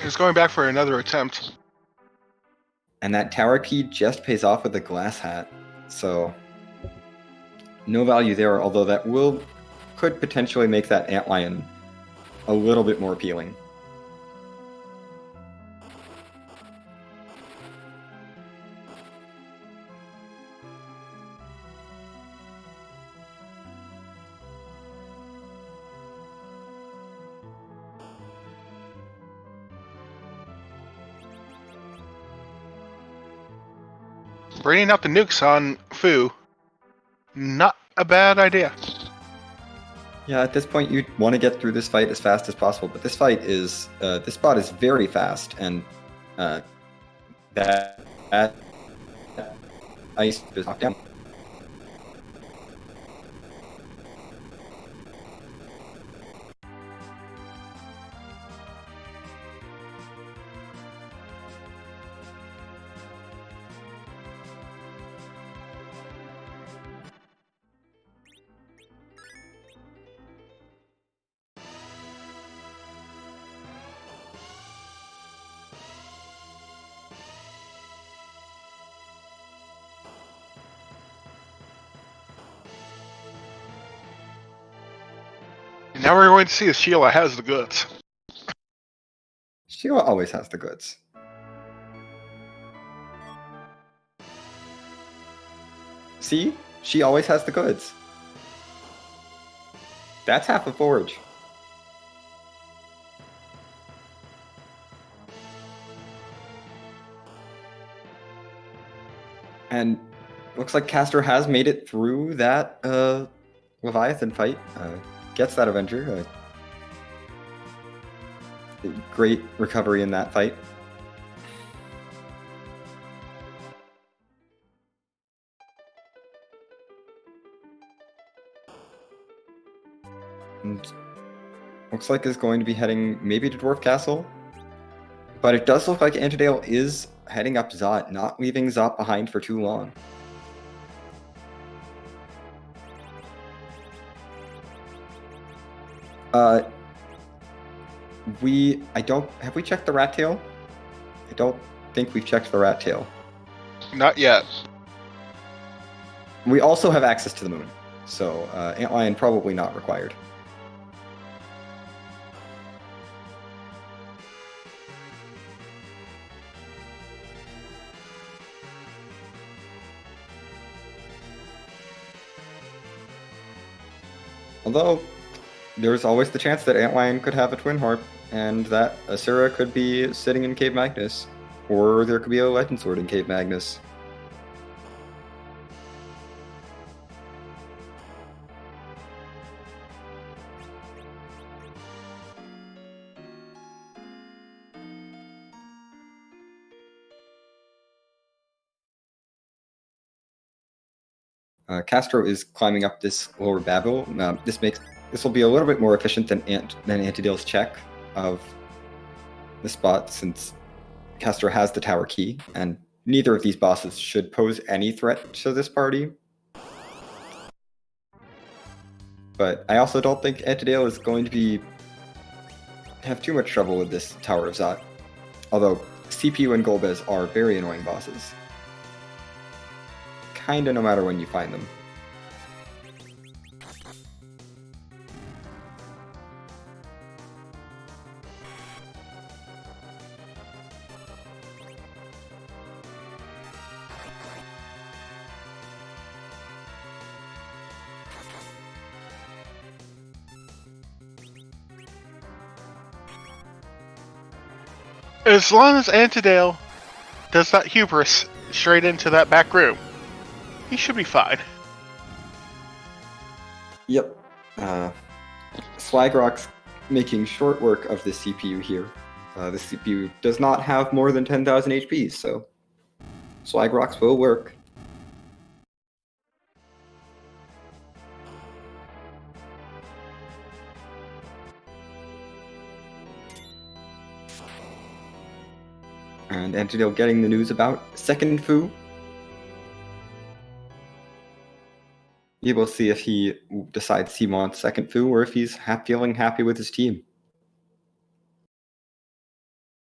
He's going back for another attempt. And that tower key just pays off with the glass hat. So, no value there, although that could potentially make that Antlion a little bit more appealing. Bringing out the nukes on Fu, not a bad idea. Yeah, at this point you'd want to get through this fight as fast as possible, but this spot is very fast, and that ice is knocked down. Now we're going to see if Sheila has the goods. Sheila always has the goods. See? She always has the goods. That's half a forge. And looks like Castro has made it through that Leviathan fight. Gets that Avenger. Great recovery in that fight. And looks like is going to be heading maybe to Dwarf Castle. But it does look like Antidale is heading up Zot, not leaving Zot behind for too long. Have we checked the rat tail? I don't think we've checked the rat tail. Not yet. We also have access to the moon, so Antlion probably not required. Although, there's always the chance that Antlion could have a Twin Harp, and that Asura could be sitting in Cave Magnus, or there could be a Legend Sword in Cave Magnus. Castro is climbing up this lower babel. This will be a little bit more efficient than Antidale's check of the spot, since Castro has the tower key, and neither of these bosses should pose any threat to this party. But I also don't think Antidale is going to have too much trouble with this Tower of Zot. Although CPU and Golbez are very annoying bosses. Kinda no matter when you find them. As long as Antidale does not hubris straight into that back room, he should be fine. Yep. Swagrock's making short work of the CPU here. The CPU does not have more than 10,000 HP, so Swagrock's will work. And Antidale getting the news about second Fu. We will see if he decides he wants second Fu or if he's feeling happy with his team.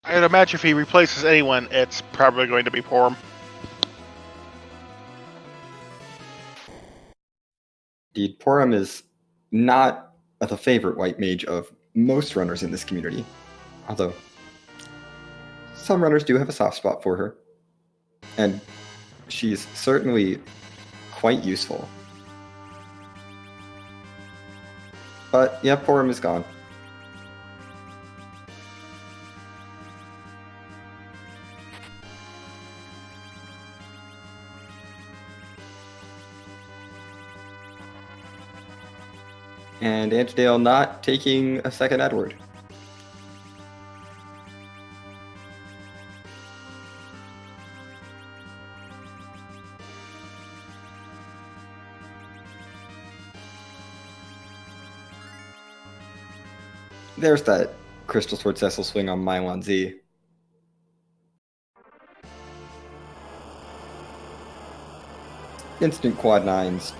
I would imagine if he replaces anyone, it's probably going to be Porum. Indeed, Porum is not the favorite white mage of most runners in this community, although some runners do have a soft spot for her, and she's certainly quite useful. But yeah, Porum is gone. And Antidale not taking a second Edward. There's that Crystal Sword Cecil swing on Mylon Z. Instant quad nines.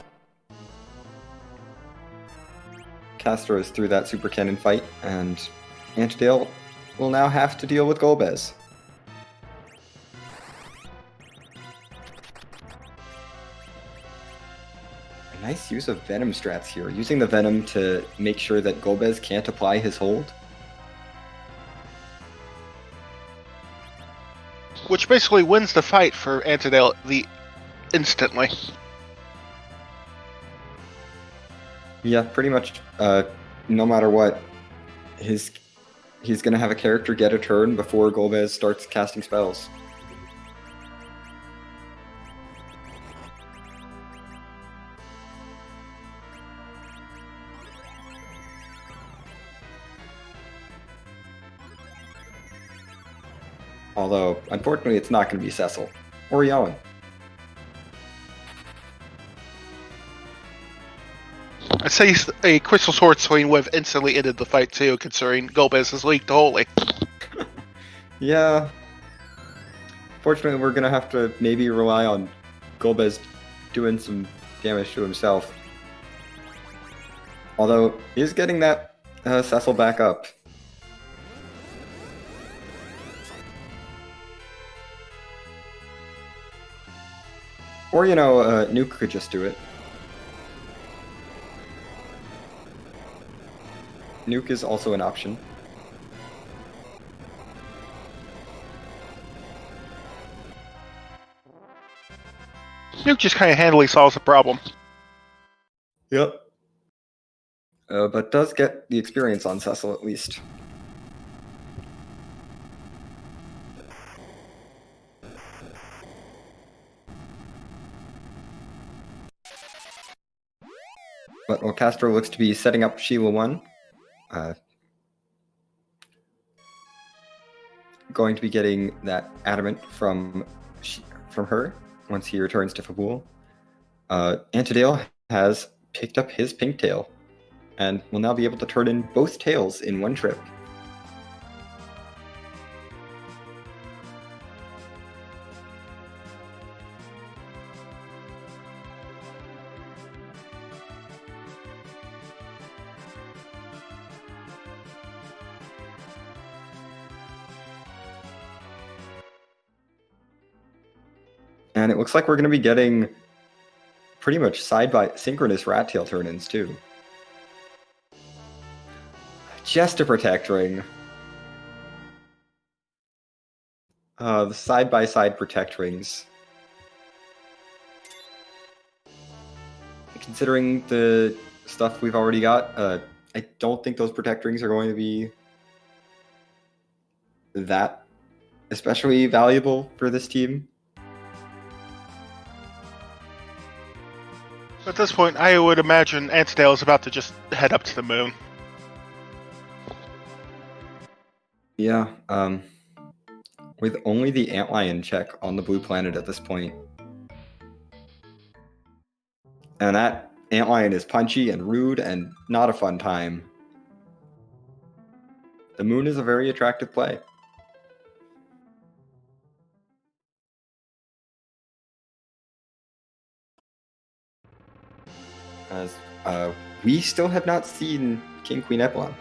Castro is through that super cannon fight, and Antidale will now have to deal with Golbez. A nice use of Venom strats here, using the Venom to make sure that Golbez can't apply his hold. Which basically wins the fight for Antidale instantly. Yeah, pretty much. No matter what, he's gonna have a character get a turn before Golbez starts casting spells. Although, unfortunately, it's not going to be Cecil or Yawen. I'd say a Crystal Sword swing would have instantly ended the fight too, considering Golbez has leaked wholly. Yeah. Fortunately, we're going to have to maybe rely on Golbez doing some damage to himself. Although, he's getting that Cecil back up. Or, Nuke could just do it. Nuke is also an option. Nuke just kind of handily solves the problem. Yep. But does get the experience on Cecil at least. But while Castro looks to be setting up Sheila 1, going to be getting that adamant from her once he returns to Fabul. Antidale has picked up his pink tail and will now be able to turn in both tails in one trip. And it looks like we're going to be getting pretty much synchronous rat tail turn-ins too. Just a protect ring. The side-by-side protect rings. Considering the stuff we've already got, I don't think those protect rings are going to be that especially valuable for this team. At this point, I would imagine Antidale is about to just head up to the moon. Yeah, with only the antlion check on the blue planet at this point. And that antlion is punchy and rude and not a fun time. The moon is a very attractive play. As we still have not seen King Queen Epsilon.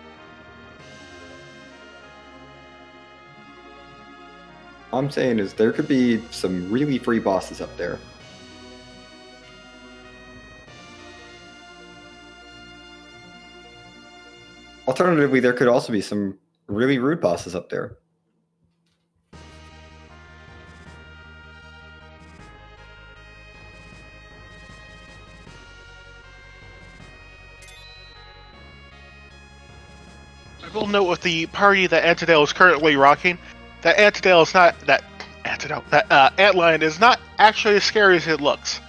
All I'm saying is there could be some really free bosses up there. Alternatively, there could also be some really rude bosses up there. I will note with the party that Antidale is currently rocking, that Antidale is not that Antlion is not actually as scary as it looks.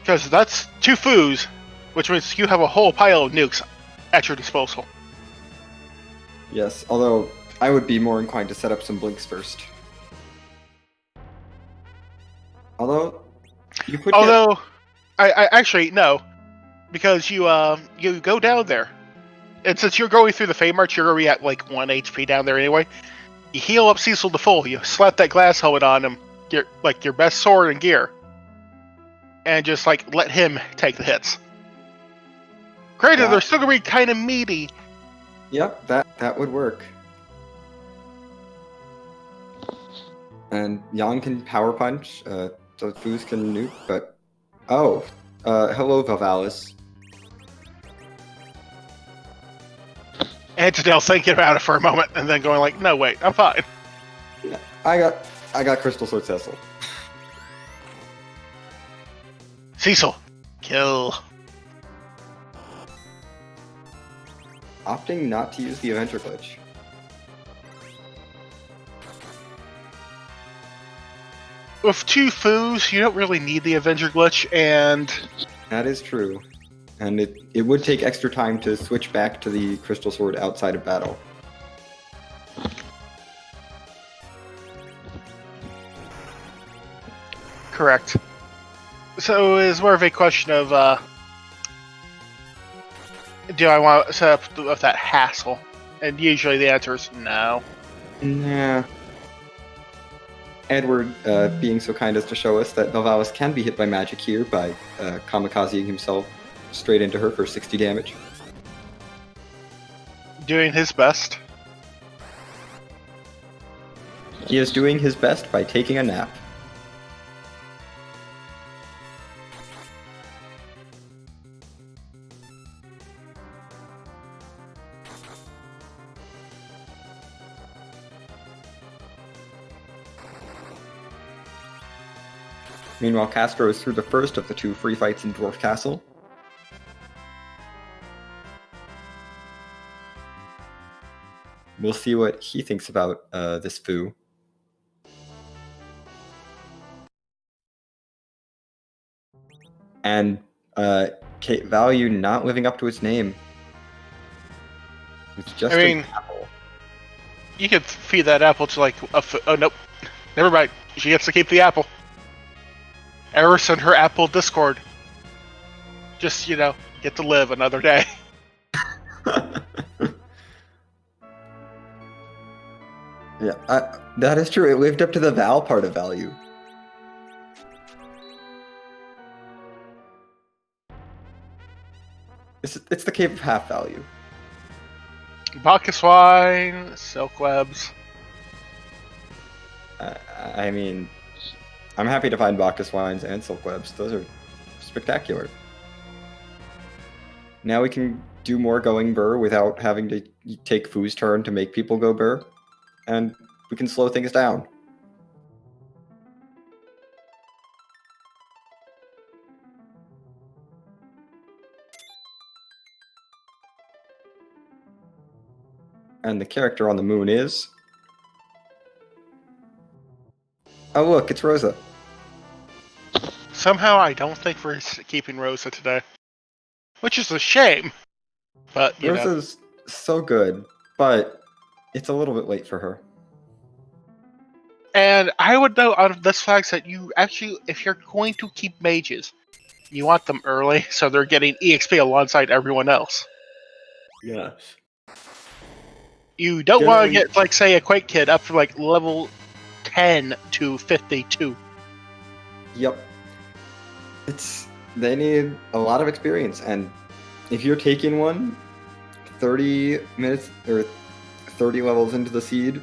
Because that's 2 foos, which means you have a whole pile of nukes at your disposal. Yes, although I would be more inclined to set up some blinks first. Although you could. I actually no, because you go down there, and since you're going through the Fey March, you're already at like 1 HP down there anyway. You heal up Cecil to full. You slap that glass helmet on him, your best sword and gear, and just like let him take the hits. Granted, they're still gonna be kind of meaty. Yep, that would work. And Yang can power punch, so Foos can nuke, but... Oh, hello, Valvalis. Antidale thinking about it for a moment, and then going like, no, wait, I'm fine. Yeah, I got Crystal Sword Cecil. Cecil, kill. Opting not to use the Avenger glitch. With 2 foos, you don't really need the Avenger glitch, and... That is true. And it would take extra time to switch back to the Crystal Sword outside of battle. Correct. So it's more of a question of, do I want to set up with that hassle? And usually the answer is no. Nah. Edward being so kind as to show us that Valvalis can be hit by magic here by kamikazing himself straight into her for 60 damage. Doing his best. He is doing his best by taking a nap. Meanwhile, Castro is through the first of the 2 free fights in Dwarf Castle. We'll see what he thinks about this foo. And value not living up to its name. It's just an apple. You could feed that apple to like a oh nope, never mind. She gets to keep the apple. Eris and her apple Discord. Just get to live another day. Yeah, that is true. It lived up to the Val part of value. It's the Cave of Half value. Bacchus wine, silk webs. I mean, I'm happy to find Bacchus wines and silk webs. Those are spectacular. Now we can do more going burr without having to take Foo's turn to make people go burr. And we can slow things down. And the character on the moon is... Oh look, it's Rosa. Somehow I don't think we're keeping Rosa today. Which is a shame. But, you know. Rosa's so good, but it's a little bit late for her. And I would know out of this flags that you actually, if you're going to keep mages, you want them early so they're getting EXP alongside everyone else. Yes. You don't want to get, like, say, a Quake Kid up from, like, level 10 to 52. Yep. They need a lot of experience, and if you're taking one 30 minutes or 30 levels into the seed,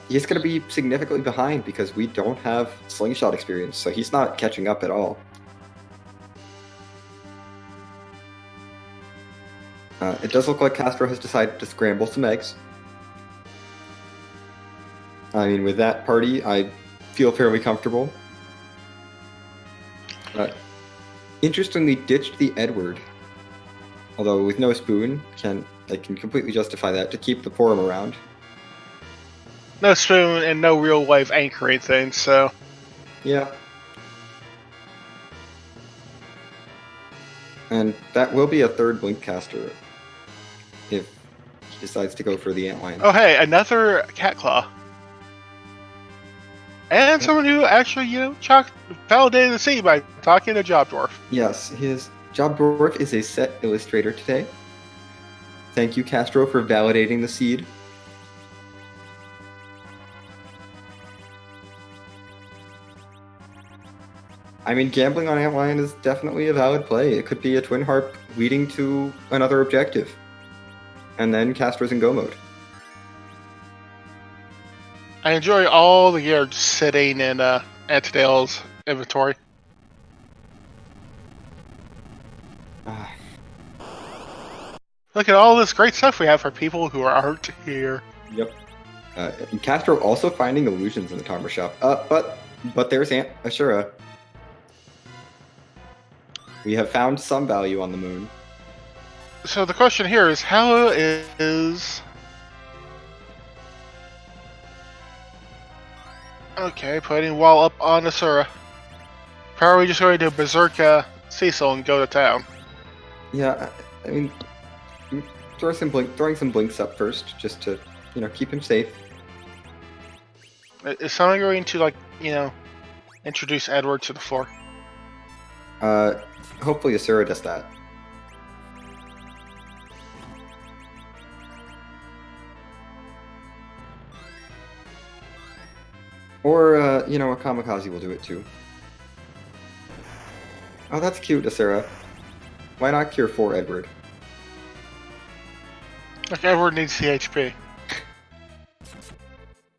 he's going to be significantly behind because we don't have slingshot experience, so he's not catching up at all. It does look like Castro has decided to scramble some eggs. I mean, with that party, I feel fairly comfortable. Interestingly, ditched the Edward. Although with no spoon, I can completely justify that to keep the Porum around. No spoon and no real life anchoring thing, so. Yeah. And that will be a third Blink caster if he decides to go for the Antlion. Oh hey, another Cat Claw. And someone who actually, validated the seed by talking to Job Dwarf. Yes, his Job Dwarf is a set illustrator today. Thank you, Castro, for validating the seed. I mean, gambling on Antlion is definitely a valid play. It could be a Twin Harp leading to another objective. And then Castro's in go mode. I enjoy all the gear sitting in Antidale's inventory. Look at all this great stuff we have for people who aren't here. Yep. And Castro also finding illusions in the armor shop. But there's Aunt Ashura. We have found some value on the moon. So the question here is, how is... Okay, putting wall up on Asura. Probably just going to Berserk Cecil and go to town. Yeah, I mean, throwing some blinks up first, just to, keep him safe. Is someone going to, introduce Edward to the floor? Hopefully Asura does that. Or, a Kamikaze will do it too. Oh, that's cute, Asura. Why not cure 4 Edward? Like, Edward needs CHP.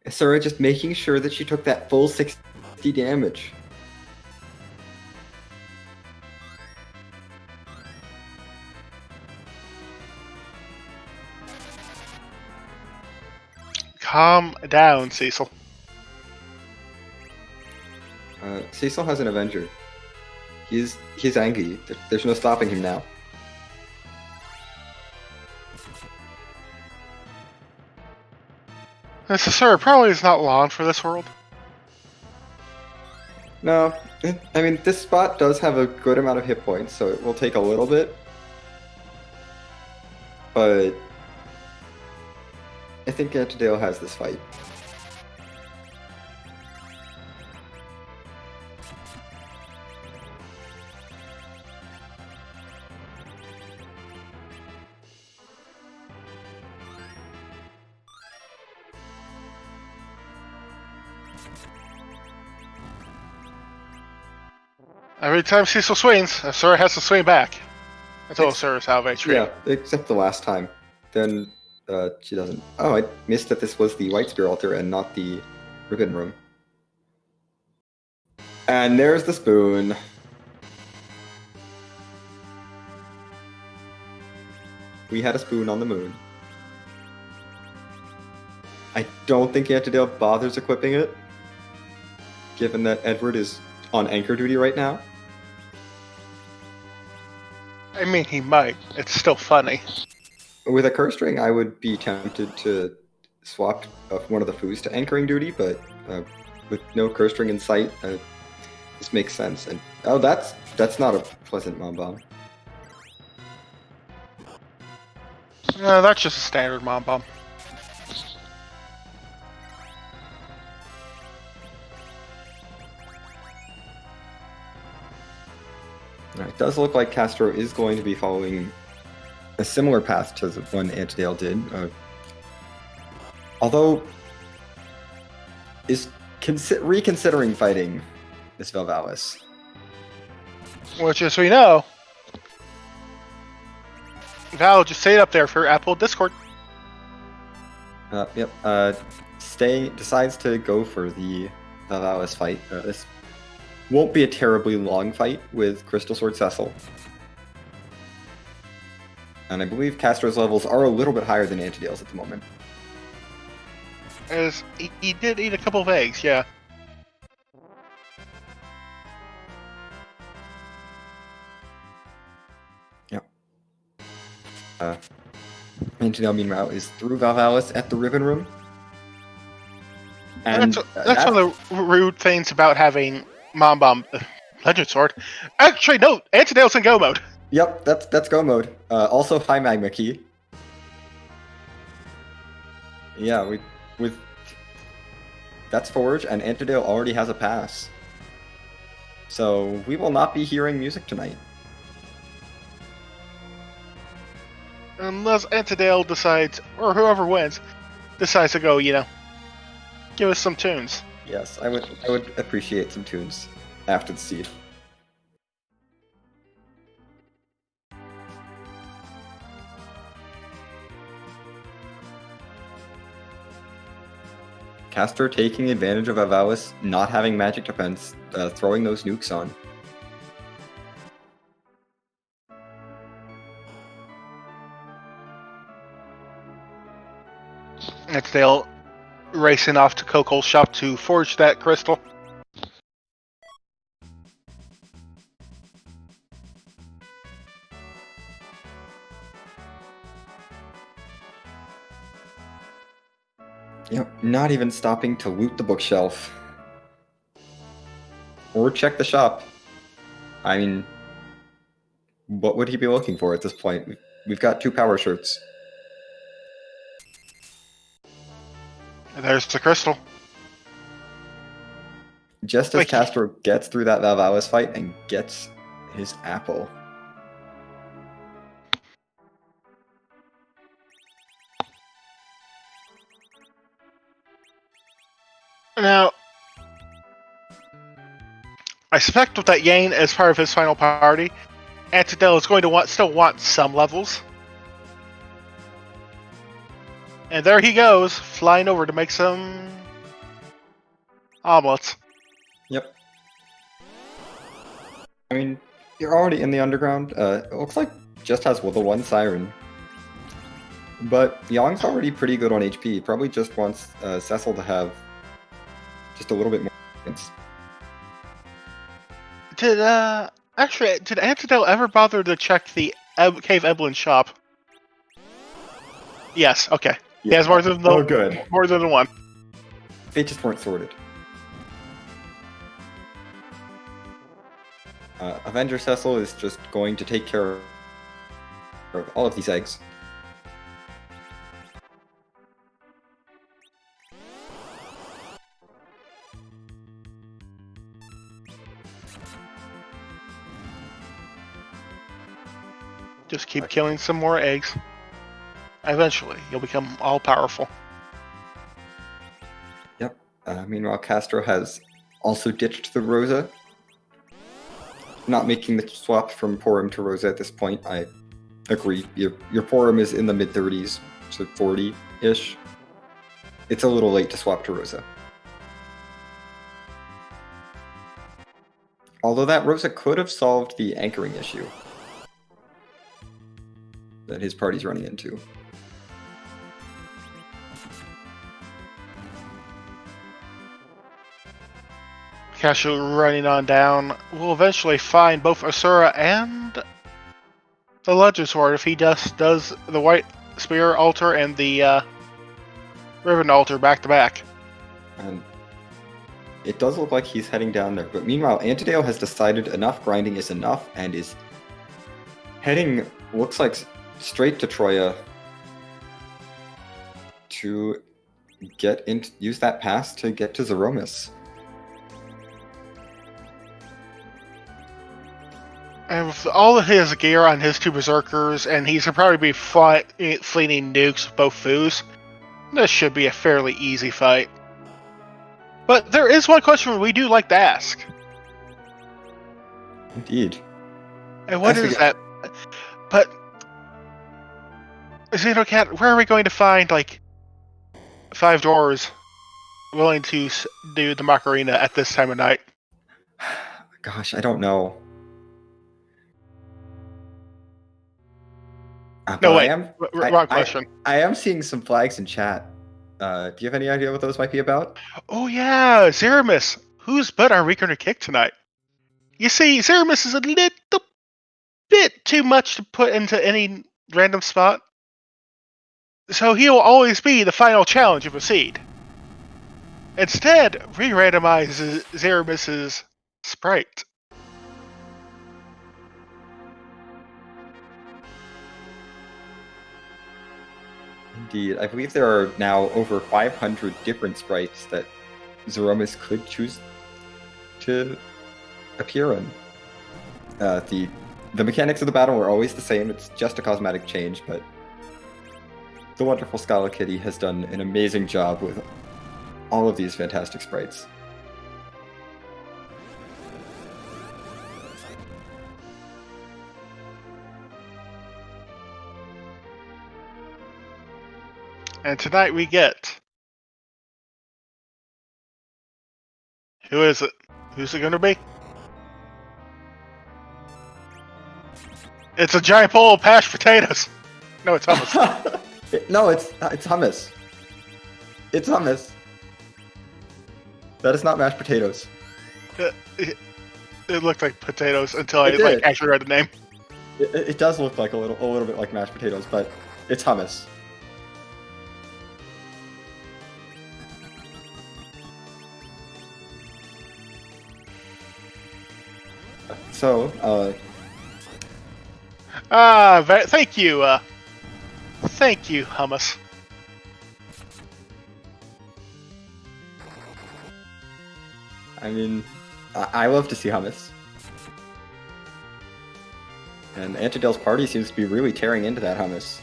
Asura just making sure that she took that full 60 damage. Calm down, Cecil. Cecil has an Avenger. He's angry. There's no stopping him now. This Asura probably is not long for this world. No, I mean, this spot does have a good amount of hit points, so it will take a little bit. But I think Antidale has this fight. Every time Cecil swings, Asura has to swing back. Until Asura's out of HP. Yeah, except the last time. Then she doesn't. Oh, I missed that this was the White Spear altar and not the Ribbon Room. And there's the spoon. We had a spoon on the moon. I don't think Antidale bothers equipping it, given that Edward is on anchor duty right now. I mean, he might. It's still funny. With a curse string, I would be tempted to swapped one of the foos to anchoring duty, but with no curse string in sight, this makes sense. And oh, that's not a pleasant mom bomb. That's just a standard mom bomb. It does look like Castro is going to be following a similar path to the one Antidale did. Although, is reconsidering fighting this Velvalis. Which, as we know, Val just stayed up there for Apple Discord. Yep. Decides to go for the Velvalis fight. This won't be a terribly long fight with Crystal Sword Cecil. And I believe Castro's levels are a little bit higher than Antidale's at the moment. As he did eat a couple of eggs, yeah. Yep. Antidale, meanwhile, is through Velvalis at the Ribbon Room. And that's one of the rude things about having Mom Bomb Legend Sword. Actually, no, Antidale's in go mode. Yep, that's go mode. Also, high magma key. Yeah, with that's Forge, and Antidale already has a pass. So we will not be hearing music tonight. Unless Antidale decides, or whoever wins, decides to go, give us some tunes. Yes, I would appreciate some tunes after the seed. Castro taking advantage of Velvalis not having magic defense, throwing those nukes on. Antidale racing off to Coco's shop to forge that crystal. Yep, not even stopping to loot the bookshelf. Or check the shop. I mean, what would he be looking for at this point? We've got 2 power shirts. There's the crystal. Just as Castro gets through that Velvalis fight and gets his apple. Now, I suspect with that Yane as part of his final party, Antidale is going to still want some levels. And there he goes, flying over to make some omelets. Yep. I mean, you're already in the underground. It looks like just has the 1 siren. But Yang's already pretty good on HP. Probably just wants Cecil to have just a little bit more experience. Did Antidale ever bother to check the Cave Eblin shop? Yes, okay. Yeah. He has more than good. More than 1. They just weren't sorted. Avenger Cecil is just going to take care of all of these eggs. Just keep killing some more eggs. Eventually, you'll become all-powerful. Yep. Meanwhile, Castro has also ditched the Rosa. Not making the swap from Porum to Rosa at this point. I agree. Your Porum is in the mid-30s, so 40-ish. It's a little late to swap to Rosa. Although that Rosa could have solved the anchoring issue that his party's running into. Castro running on down will eventually find both Asura and the Legend Sword if he does the White Spear Altar and the Riven Altar back to back. And it does look like he's heading down there. But meanwhile, Antidale has decided enough grinding is enough and is heading, looks like, straight to Troya to use that pass to get to Zeromus. And with all of his gear on his two Berserkers, and he's going to probably be fleeting nukes with both Foos, this should be a fairly easy fight. But there is one question we do like to ask. Indeed. And what is that? But, Xenocat, where are we going to find, like, 5 dwarves willing to do the Macarena at this time of night? Gosh, I don't know. No, wait. Wrong question. I am seeing some flags in chat. Do you have any idea what those might be about? Oh, yeah. Zeromus. Whose butt are we going to kick tonight? You see, Zeromus is a little bit too much to put into any random spot. So he'll always be the final challenge of a seed. Instead, we randomize Zeromus's sprite. Indeed. I believe there are now over 500 different sprites that Zeromus could choose to appear in. The mechanics of the battle are always the same. It's just a cosmetic change, but the wonderful Scala Kitty has done an amazing job with all of these fantastic sprites. And tonight we get... Who is it? Who's it going to be? It's a giant bowl of mashed potatoes. No, it's hummus. No, it's hummus. It's hummus. That is not mashed potatoes. It looked like potatoes until I actually read the name. It does look like a little bit like mashed potatoes, but it's hummus. So, thank you, hummus. I mean, I love to see hummus. And Antidale's party seems to be really tearing into that hummus.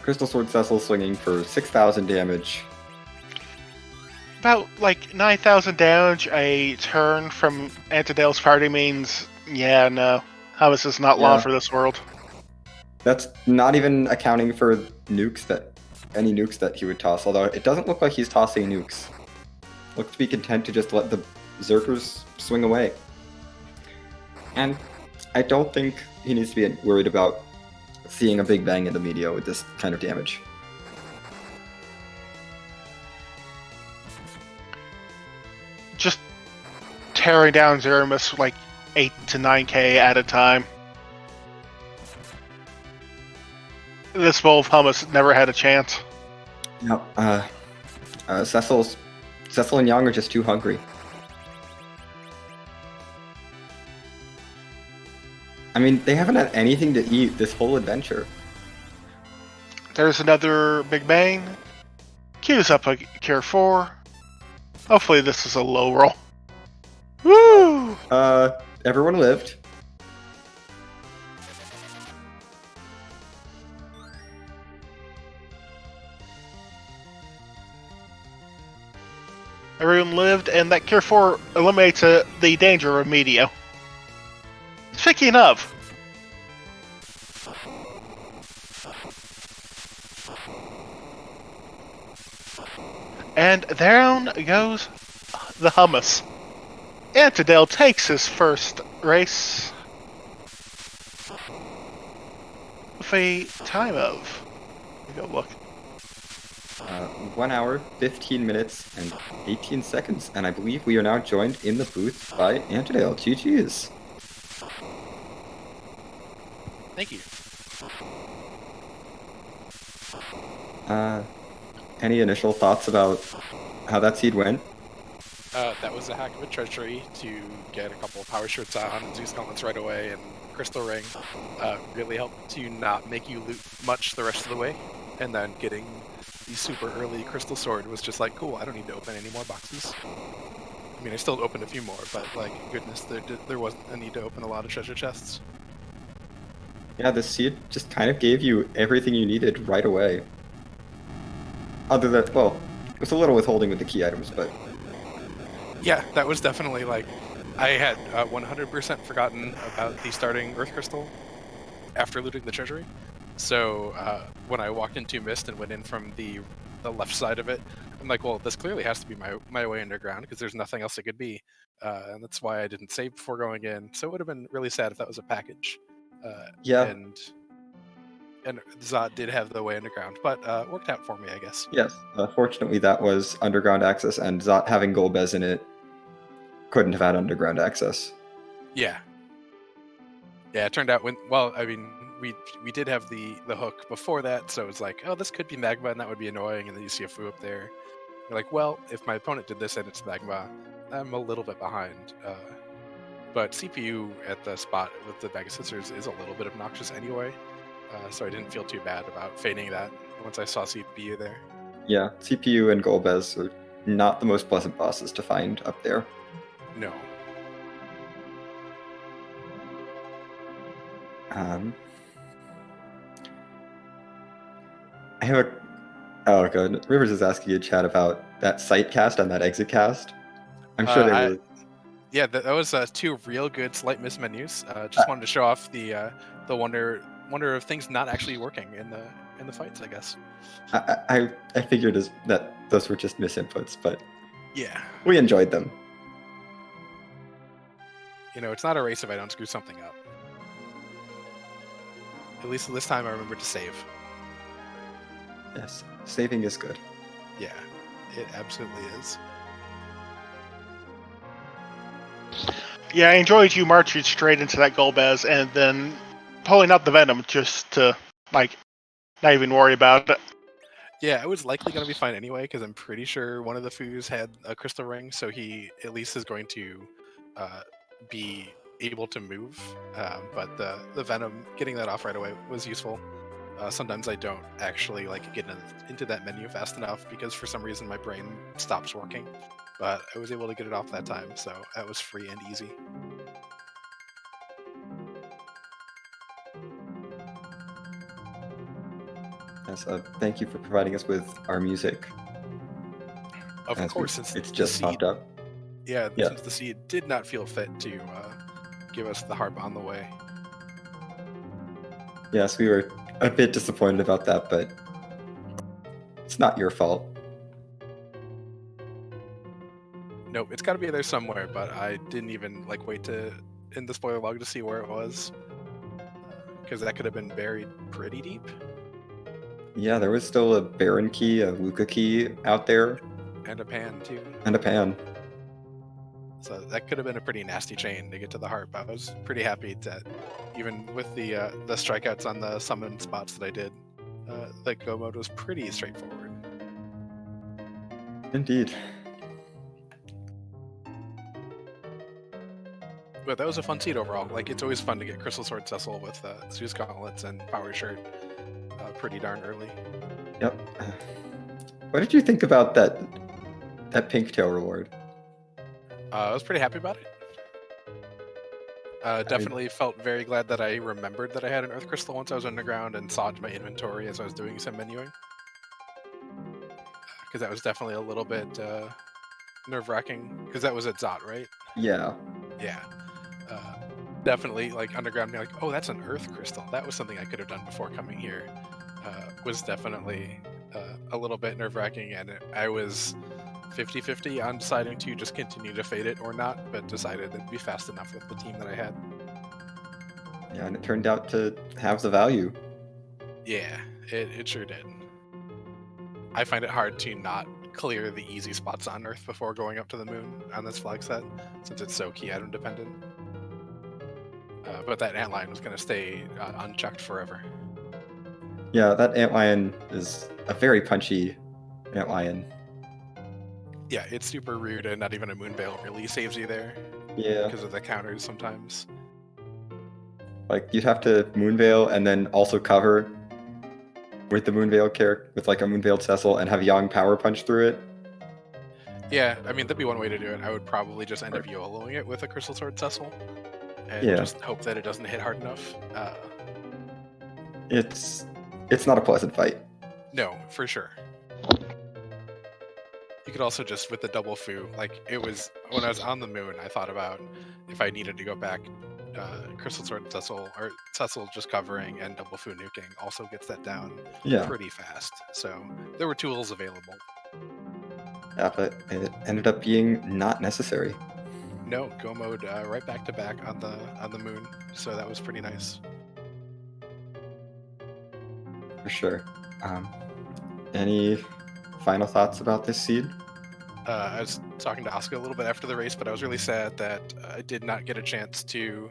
Crystal Sword Cecil swinging for 6,000 damage. About, like, 9,000 damage a turn from Antidale's party means, yeah, no. Hummus is not long for this world. That's not even accounting for any nukes that he would toss, although it doesn't look like he's tossing nukes. Looks to be content to just let the Berserkers swing away. And I don't think he needs to be worried about seeing a big bang in the media with this kind of damage. Just tearing down Zeromus like 8 to 9k at a time. This bowl of hummus never had a chance. No, Cecil and Yang are just too hungry. I mean, they haven't had anything to eat this whole adventure. There's another Big Bang. Queues up a Cure 4. Hopefully this is a low roll. Woo! Everyone lived. Everyone lived, and that Cure 4 eliminates the danger of Medio. Speaking of, and down goes the hummus. Antidale takes his first race with a time of... Let me go look. 1 hour, 15 minutes, and 18 seconds. And I believe we are now joined in the booth by Antidale. GG's. Thank you. Any initial thoughts about how that seed went? That was a heck of a treachery to get a couple of power shirts on and Zeus gauntlets right away, and Crystal Ring really helped to not make you loot much the rest of the way. And then getting the super early Crystal Sword was just like, cool, I don't need to open any more boxes. I mean, I still opened a few more, but like, goodness, there wasn't a need to open a lot of treasure chests. Yeah, the seed just kind of gave you everything you needed right away. Other than, well, it was a little withholding with the key items, but... Yeah, that was definitely like, I had 100% forgotten about the starting Earth Crystal after looting the treasury. So when I walked into Mist and went in from the left side of it, I'm like, well, this clearly has to be my way underground because there's nothing else it could be. And that's why I didn't save before going in. So it would have been really sad if that was a package. Yeah. And Zod did have the way underground, but worked out for me, I guess. Yes. Fortunately, that was underground access, and Zot having Golbez in it couldn't have had underground access. Yeah. Yeah, it turned out we did have the hook before that, so it's like, oh, this could be magma, and that would be annoying, and then you see a foo up there. You're like, well, if my opponent did this and it's magma, I'm a little bit behind. But CPU at the spot with the bag of scissors is a little bit obnoxious anyway, so I didn't feel too bad about fading that once I saw CPU there. Yeah, CPU and Golbez are not the most pleasant bosses to find up there. No. I have a... Oh, good. Rivers is asking in chat about that site cast and that exit cast. I'm sure they were... Yeah, that was two real good slight miss menus. Just wanted to show off the wonder of things not actually working in the fights, I guess. I figured that those were just misinputs, but yeah, we enjoyed them. You know, it's not a race if I don't screw something up. At least this time I remember to save. Yes, saving is good. Yeah, it absolutely is. Yeah, I enjoyed you marching straight into that Golbez and then pulling out the Venom just to, like, not even worry about it. Yeah, it was likely going to be fine anyway, because I'm pretty sure one of the Foos had a crystal ring, so he at least is going to be able to move. But the Venom, getting that off right away was useful. Sometimes I don't actually like get into that menu fast enough because for some reason my brain stops working. But I was able to get it off that time, so that was free and easy. Yes, thank you for providing us with our music. Of course, since it's just popped up. Yeah, since the seed did not feel fit to give us the harp on the way. Yes, we were a bit disappointed about that, but it's not your fault. Nope, it's got to be there somewhere, but I didn't even wait to in the spoiler log to see where it was, because that could have been buried pretty deep. Yeah, there was still a Baron key, a Luca key out there. And a pan, too. And a pan. So that could have been a pretty nasty chain to get to the harp. I was pretty happy that even with the strikeouts on the summon spots that I did, the go mode was pretty straightforward. Indeed. But that was a fun seed overall. It's always fun to get Crystal Sword Cecil with Zeus Gauntlets and Power Shirt pretty darn early. Yep. What did you think about that pink tail reward? I was pretty happy about it. Definitely felt very glad that I remembered that I had an Earth Crystal once I was underground and saw it in my inventory as I was doing some menuing. Because that was definitely a little bit nerve-wracking. Because that was at Zot, right? Yeah. Yeah. Definitely, underground, being like, oh, that's an Earth Crystal. That was something I could have done before coming here. Was definitely a little bit nerve-wracking, and I was 50-50 on deciding to just continue to fade it or not, but decided it'd be fast enough with the team that I had. Yeah, and it turned out to have the value. Yeah, it sure did. I find it hard to not clear the easy spots on Earth before going up to the moon on this flag set, since it's so key item dependent. But that antlion was going to stay unchecked forever. Yeah, that antlion is a very punchy antlion. Yeah, it's super rude, and not even a moon veil really saves you there. Yeah. Because of the counters sometimes. Like, you'd have to Moonveil and then also cover with the Moonveil character, with like a Moonveiled Cecil, and have Yang power punch through it. Yeah, I mean, that'd be one way to do it. I would probably just end up YOLOing it with a Crystal Sword Cecil, and Yeah. just hope that it doesn't hit hard enough. It's not a pleasant fight. No, for sure. You could also just, with the double foo, like, it was, when I was on the moon, I thought about if I needed to go back, Crystal Sword Cecil, or Cecil just covering and double foo nuking also gets that down pretty fast. So there were tools available. Yeah, but it ended up being not necessary. No, go mode right back to back on the moon, so that was pretty nice. For sure. Any final thoughts about this seed? I was talking to Oscar a little bit after the race, but I was really sad that I did not get a chance to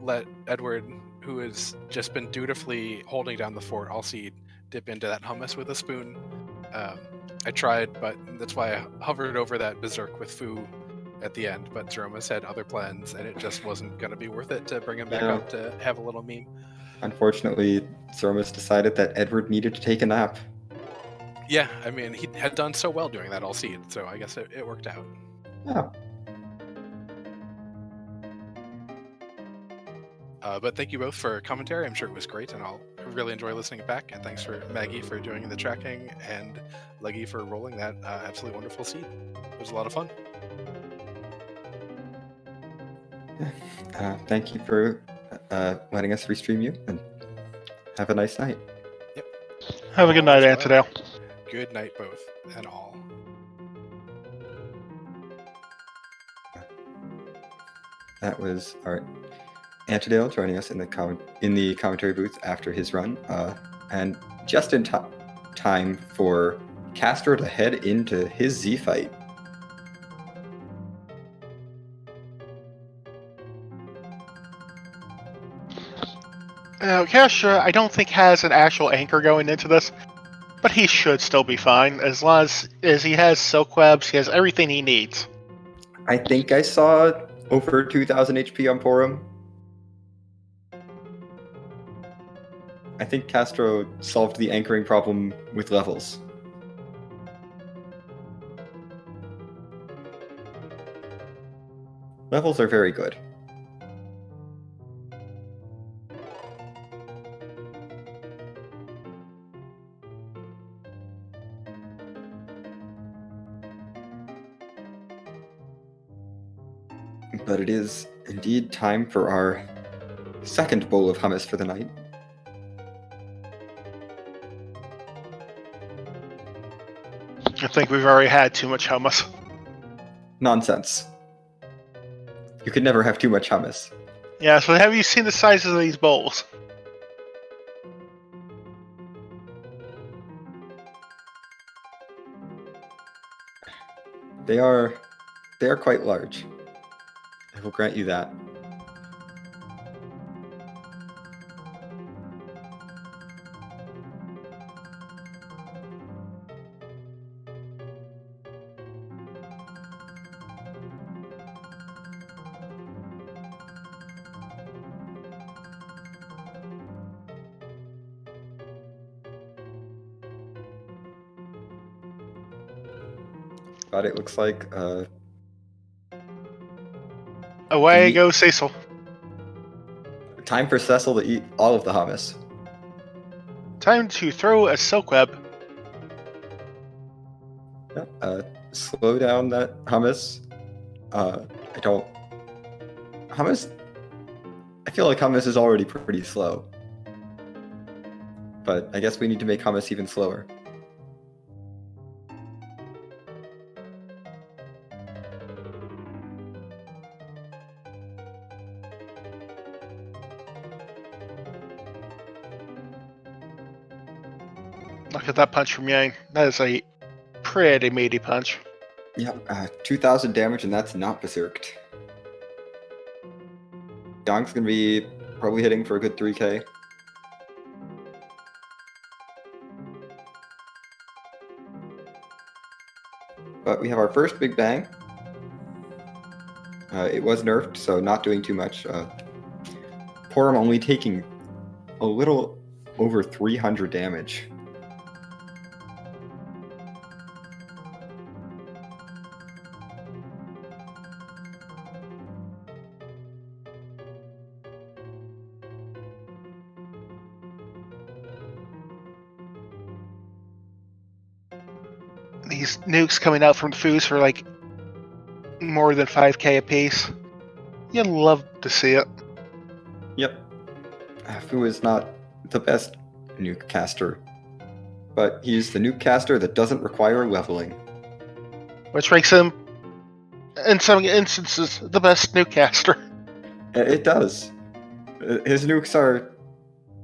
let Edward, who has just been dutifully holding down the fort all seed, dip into that hummus with a spoon. I tried, but that's why I hovered over that berserk with Foo at the end, but Zeromus had other plans, and it just wasn't going to be worth it to bring him back up to have a little meme. Unfortunately, Zeromus decided that Edward needed to take a nap. Yeah, I mean, he had done so well doing that all seed, so I guess it worked out. Yeah. But thank you both for commentary. I'm sure it was great, and I'll really enjoy listening back. And thanks for Maggie for doing the tracking, and Leggy for rolling that absolutely wonderful seed. It was a lot of fun. Thank you for letting us restream you, and have a nice night. Yep. Have a good night, Antidale. Good night, both and all. That was our Antidale joining us in the commentary booth after his run, and just in time for Castro to head into his Z fight. Castro, I don't think has an actual anchor going into this, but he should still be fine as long as he has silk webs. He has everything he needs. I think I saw over 2,000 HP on Porum. I think Castro solved the anchoring problem with levels. Levels are very good. But it is indeed time for our second bowl of hummus for the night. I think we've already had too much hummus. Nonsense. You could never have too much hummus. Yeah, so have you seen the sizes of these bowls? They are quite large. I will grant you that. But it looks like Away goes Cecil. Time for Cecil to eat all of the hummus. Time to throw a silk web. Slow down that hummus. Hummus. I feel like hummus is already pretty slow. But I guess we need to make hummus even slower. Look at that punch from Yang. That is a pretty meaty punch. Yep, 2,000 damage, and that's not berserked. Yang's gonna be probably hitting for a good 3k. But we have our first big bang. It was nerfed, so not doing too much. Porum only taking a little over 300 damage. These nukes coming out from the foos for like more than 5k a piece. You'd love to see it. Yep. Fu is not the best nuke caster, but he's the nuke caster that doesn't require leveling. Which makes him, in some instances, the best nuke caster. It does. His nukes are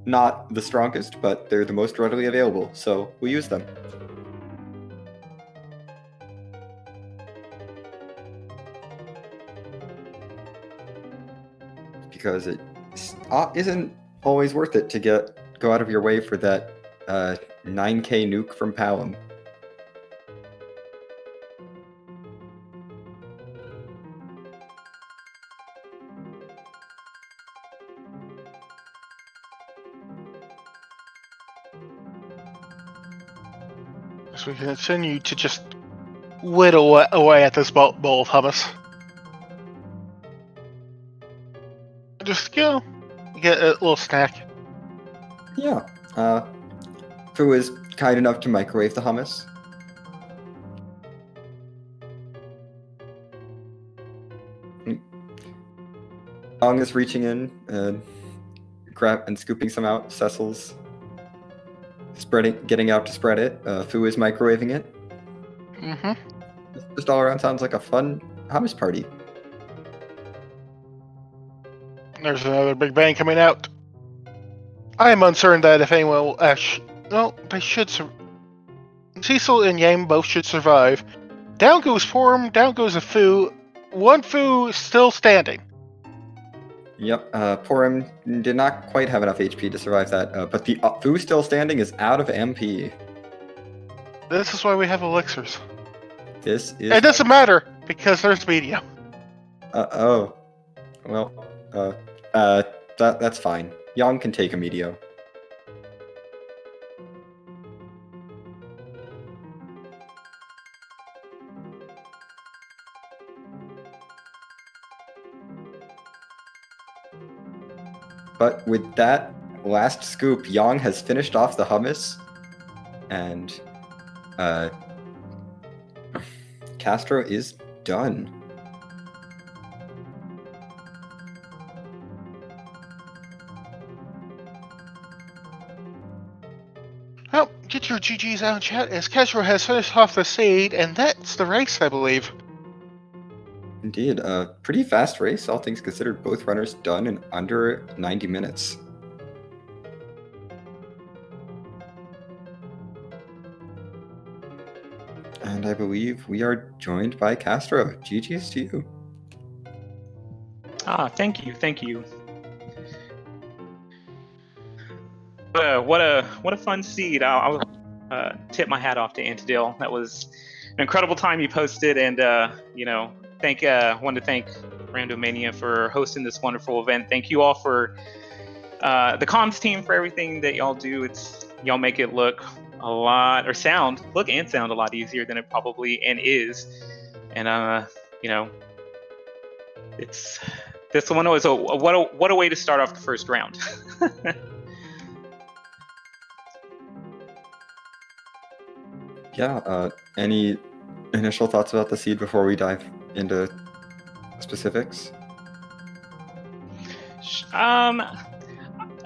not the strongest, but they're the most readily available, so we use them. Because it isn't always worth it to go out of your way for that 9k nuke from Palom. So we continue to just whittle away at this bowl of hummus. Just get a little snack. Yeah. Fu is kind enough to microwave the hummus. Long is reaching in and scooping some out. Cecil's getting out to spread it. Fu is microwaving it. Mm-hmm. Just all around sounds like a fun hummus party. There's another big bang coming out. I am uncertain that if anyone will actually... No, they should Cecil and Yang both should survive. Down goes Porum, down goes a Fu. One Fu still standing. Yep, Porum did not quite have enough HP to survive that, but the Fu still standing is out of MP. This is why we have elixirs. This is... It doesn't matter, because there's media. Oh. Well, that's fine. Yang can take a medio. But with that last scoop, Yang has finished off the hummus, and Castro is done. Well, get your GGs out in chat as Castro has finished off the seed, and that's the race, I believe. Indeed, a pretty fast race, all things considered. Both runners done in under 90 minutes. And I believe we are joined by Castro. GG's to you. Thank you. What a fun seed! I'll tip my hat off to Antidale. That was an incredible time you posted, and wanted to thank Randomania for hosting this wonderful event. Thank you all for the comms team for everything that y'all do. Y'all make it look a lot, or sound a lot easier than it probably and is. And this one was what a way to start off the first round. Yeah, any initial thoughts about the seed before we dive into specifics?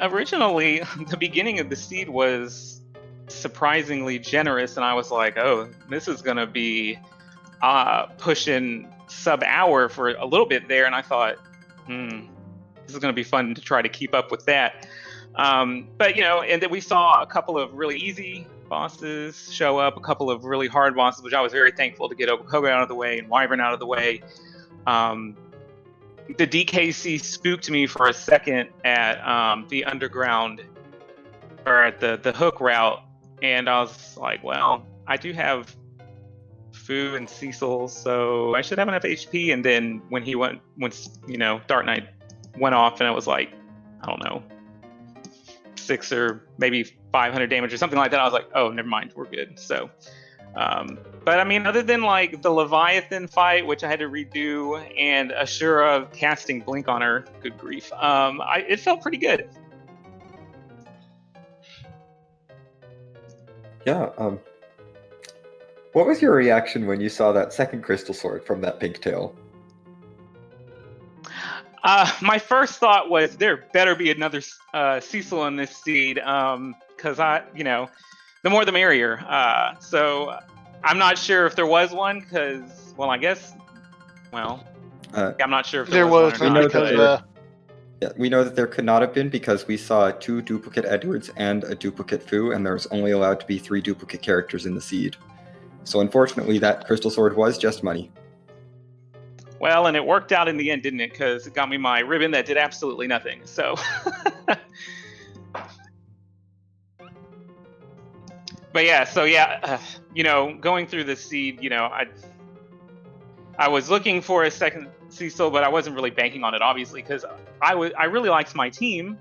Originally, the beginning of the seed was surprisingly generous, and I was like, oh, this is going to be pushing sub-hour for a little bit there, and I thought, this is going to be fun to try to keep up with that. But, and then we saw a couple of really easy bosses show up, a couple of really hard bosses, which I was very thankful to get Okoga out of the way and Wyvern out of the way. The DKC spooked me for a second at the underground, or at the hook route, and I was like, well, I do have Fu and Cecil, so I should have enough HP. And then when Dark Knight went off, and it was like, I don't know, 6 or maybe 500 damage or something like that, I was like, oh, never mind, we're good. So, but I mean, other than like the Leviathan fight, which I had to redo, and Ashura casting Blink on her, good grief, it felt pretty good. Yeah. What was your reaction when you saw that second crystal sword from that pink tail? My first thought was there better be another Cecil in this seed, because the more the merrier. So I'm not sure if there was one, because, well, I guess, I'm not sure if there was one or not. We know that there could not have been, because we saw 2 duplicate Edwards and a duplicate Fu, and there's only allowed to be 3 duplicate characters in the seed. So unfortunately, that crystal sword was just money. Well, and it worked out in the end, didn't it? Because it got me my ribbon that did absolutely nothing. So, but yeah, going through the seed, I was looking for a second Cecil, but I wasn't really banking on it, obviously, because I really liked my team.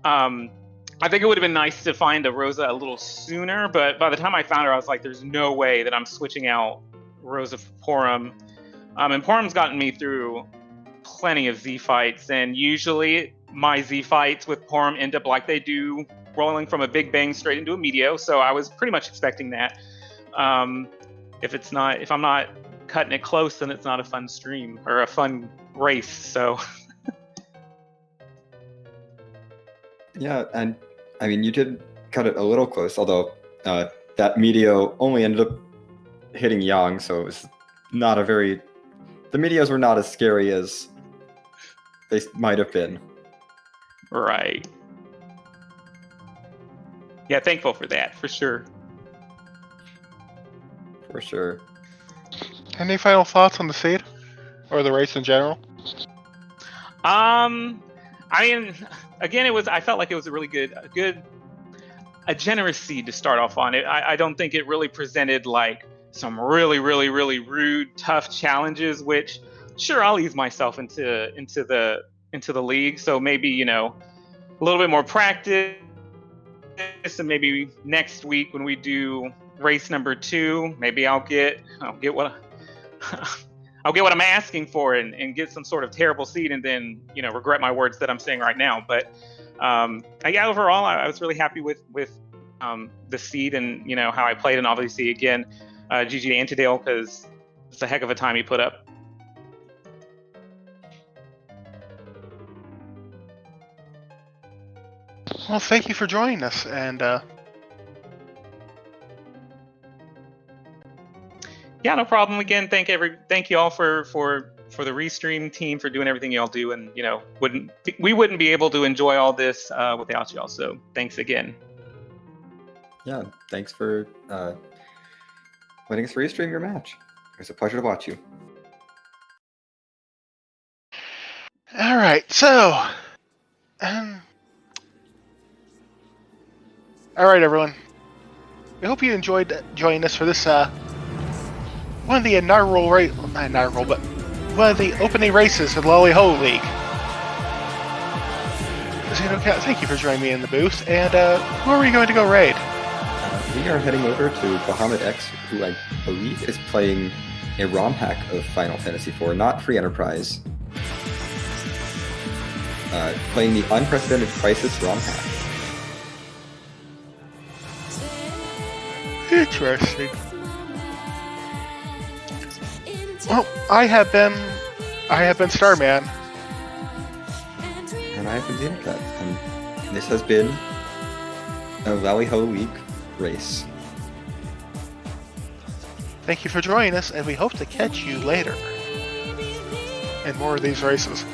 I think it would have been nice to find a Rosa a little sooner, but by the time I found her, I was like, there's no way that I'm switching out Rosa for Porum. And Porum's gotten me through plenty of Z fights, and usually my Z fights with Porum end up like they do, rolling from a big bang straight into a medio, so I was pretty much expecting that. If I'm not cutting it close, then it's not a fun stream or a fun race. So yeah, and I mean, you did cut it a little close, although that medio only ended up hitting Yang, so it was not the medios were not as scary as they might have been. Right. Yeah, thankful for that, for sure. For sure. Any final thoughts on the seed? Or the race in general? I mean, again, I felt like it was a really a generous seed to start off on. I don't think it really presented like some really, really, really rude, tough challenges, which sure, I'll ease myself into the league. So maybe, a little bit more practice, and maybe next week when we do race number 2, maybe I'll get what I'm asking for and get some sort of terrible seed, and then regret my words that I'm saying right now. But overall, I was really happy with the seed and how I played, and obviously again, GG to Antidale, because it's a heck of a time he put up. Well, thank you for joining us, and yeah, no problem. Again, thank you all for the Restream team for doing everything y'all do, and we wouldn't be able to enjoy all this without y'all. So thanks again. Yeah, thanks for letting us restream your match. It was a pleasure to watch you. all right. So, all right, everyone. We hope you enjoyed joining us for this one of the one of the opening races of the Lali-Ho League. Thank you for joining me in the booth. And who are we going to go raid? We are heading over to Bahamut X, who I believe is playing a ROM hack of Final Fantasy IV, not Free Enterprise. Playing the Unprecedented Crisis ROM hack. Interesting. Well, I have been Starman. And I have been Xenocut. And this has been a LaliHo League race. Thank you for joining us, and we hope to catch you later in more of these races.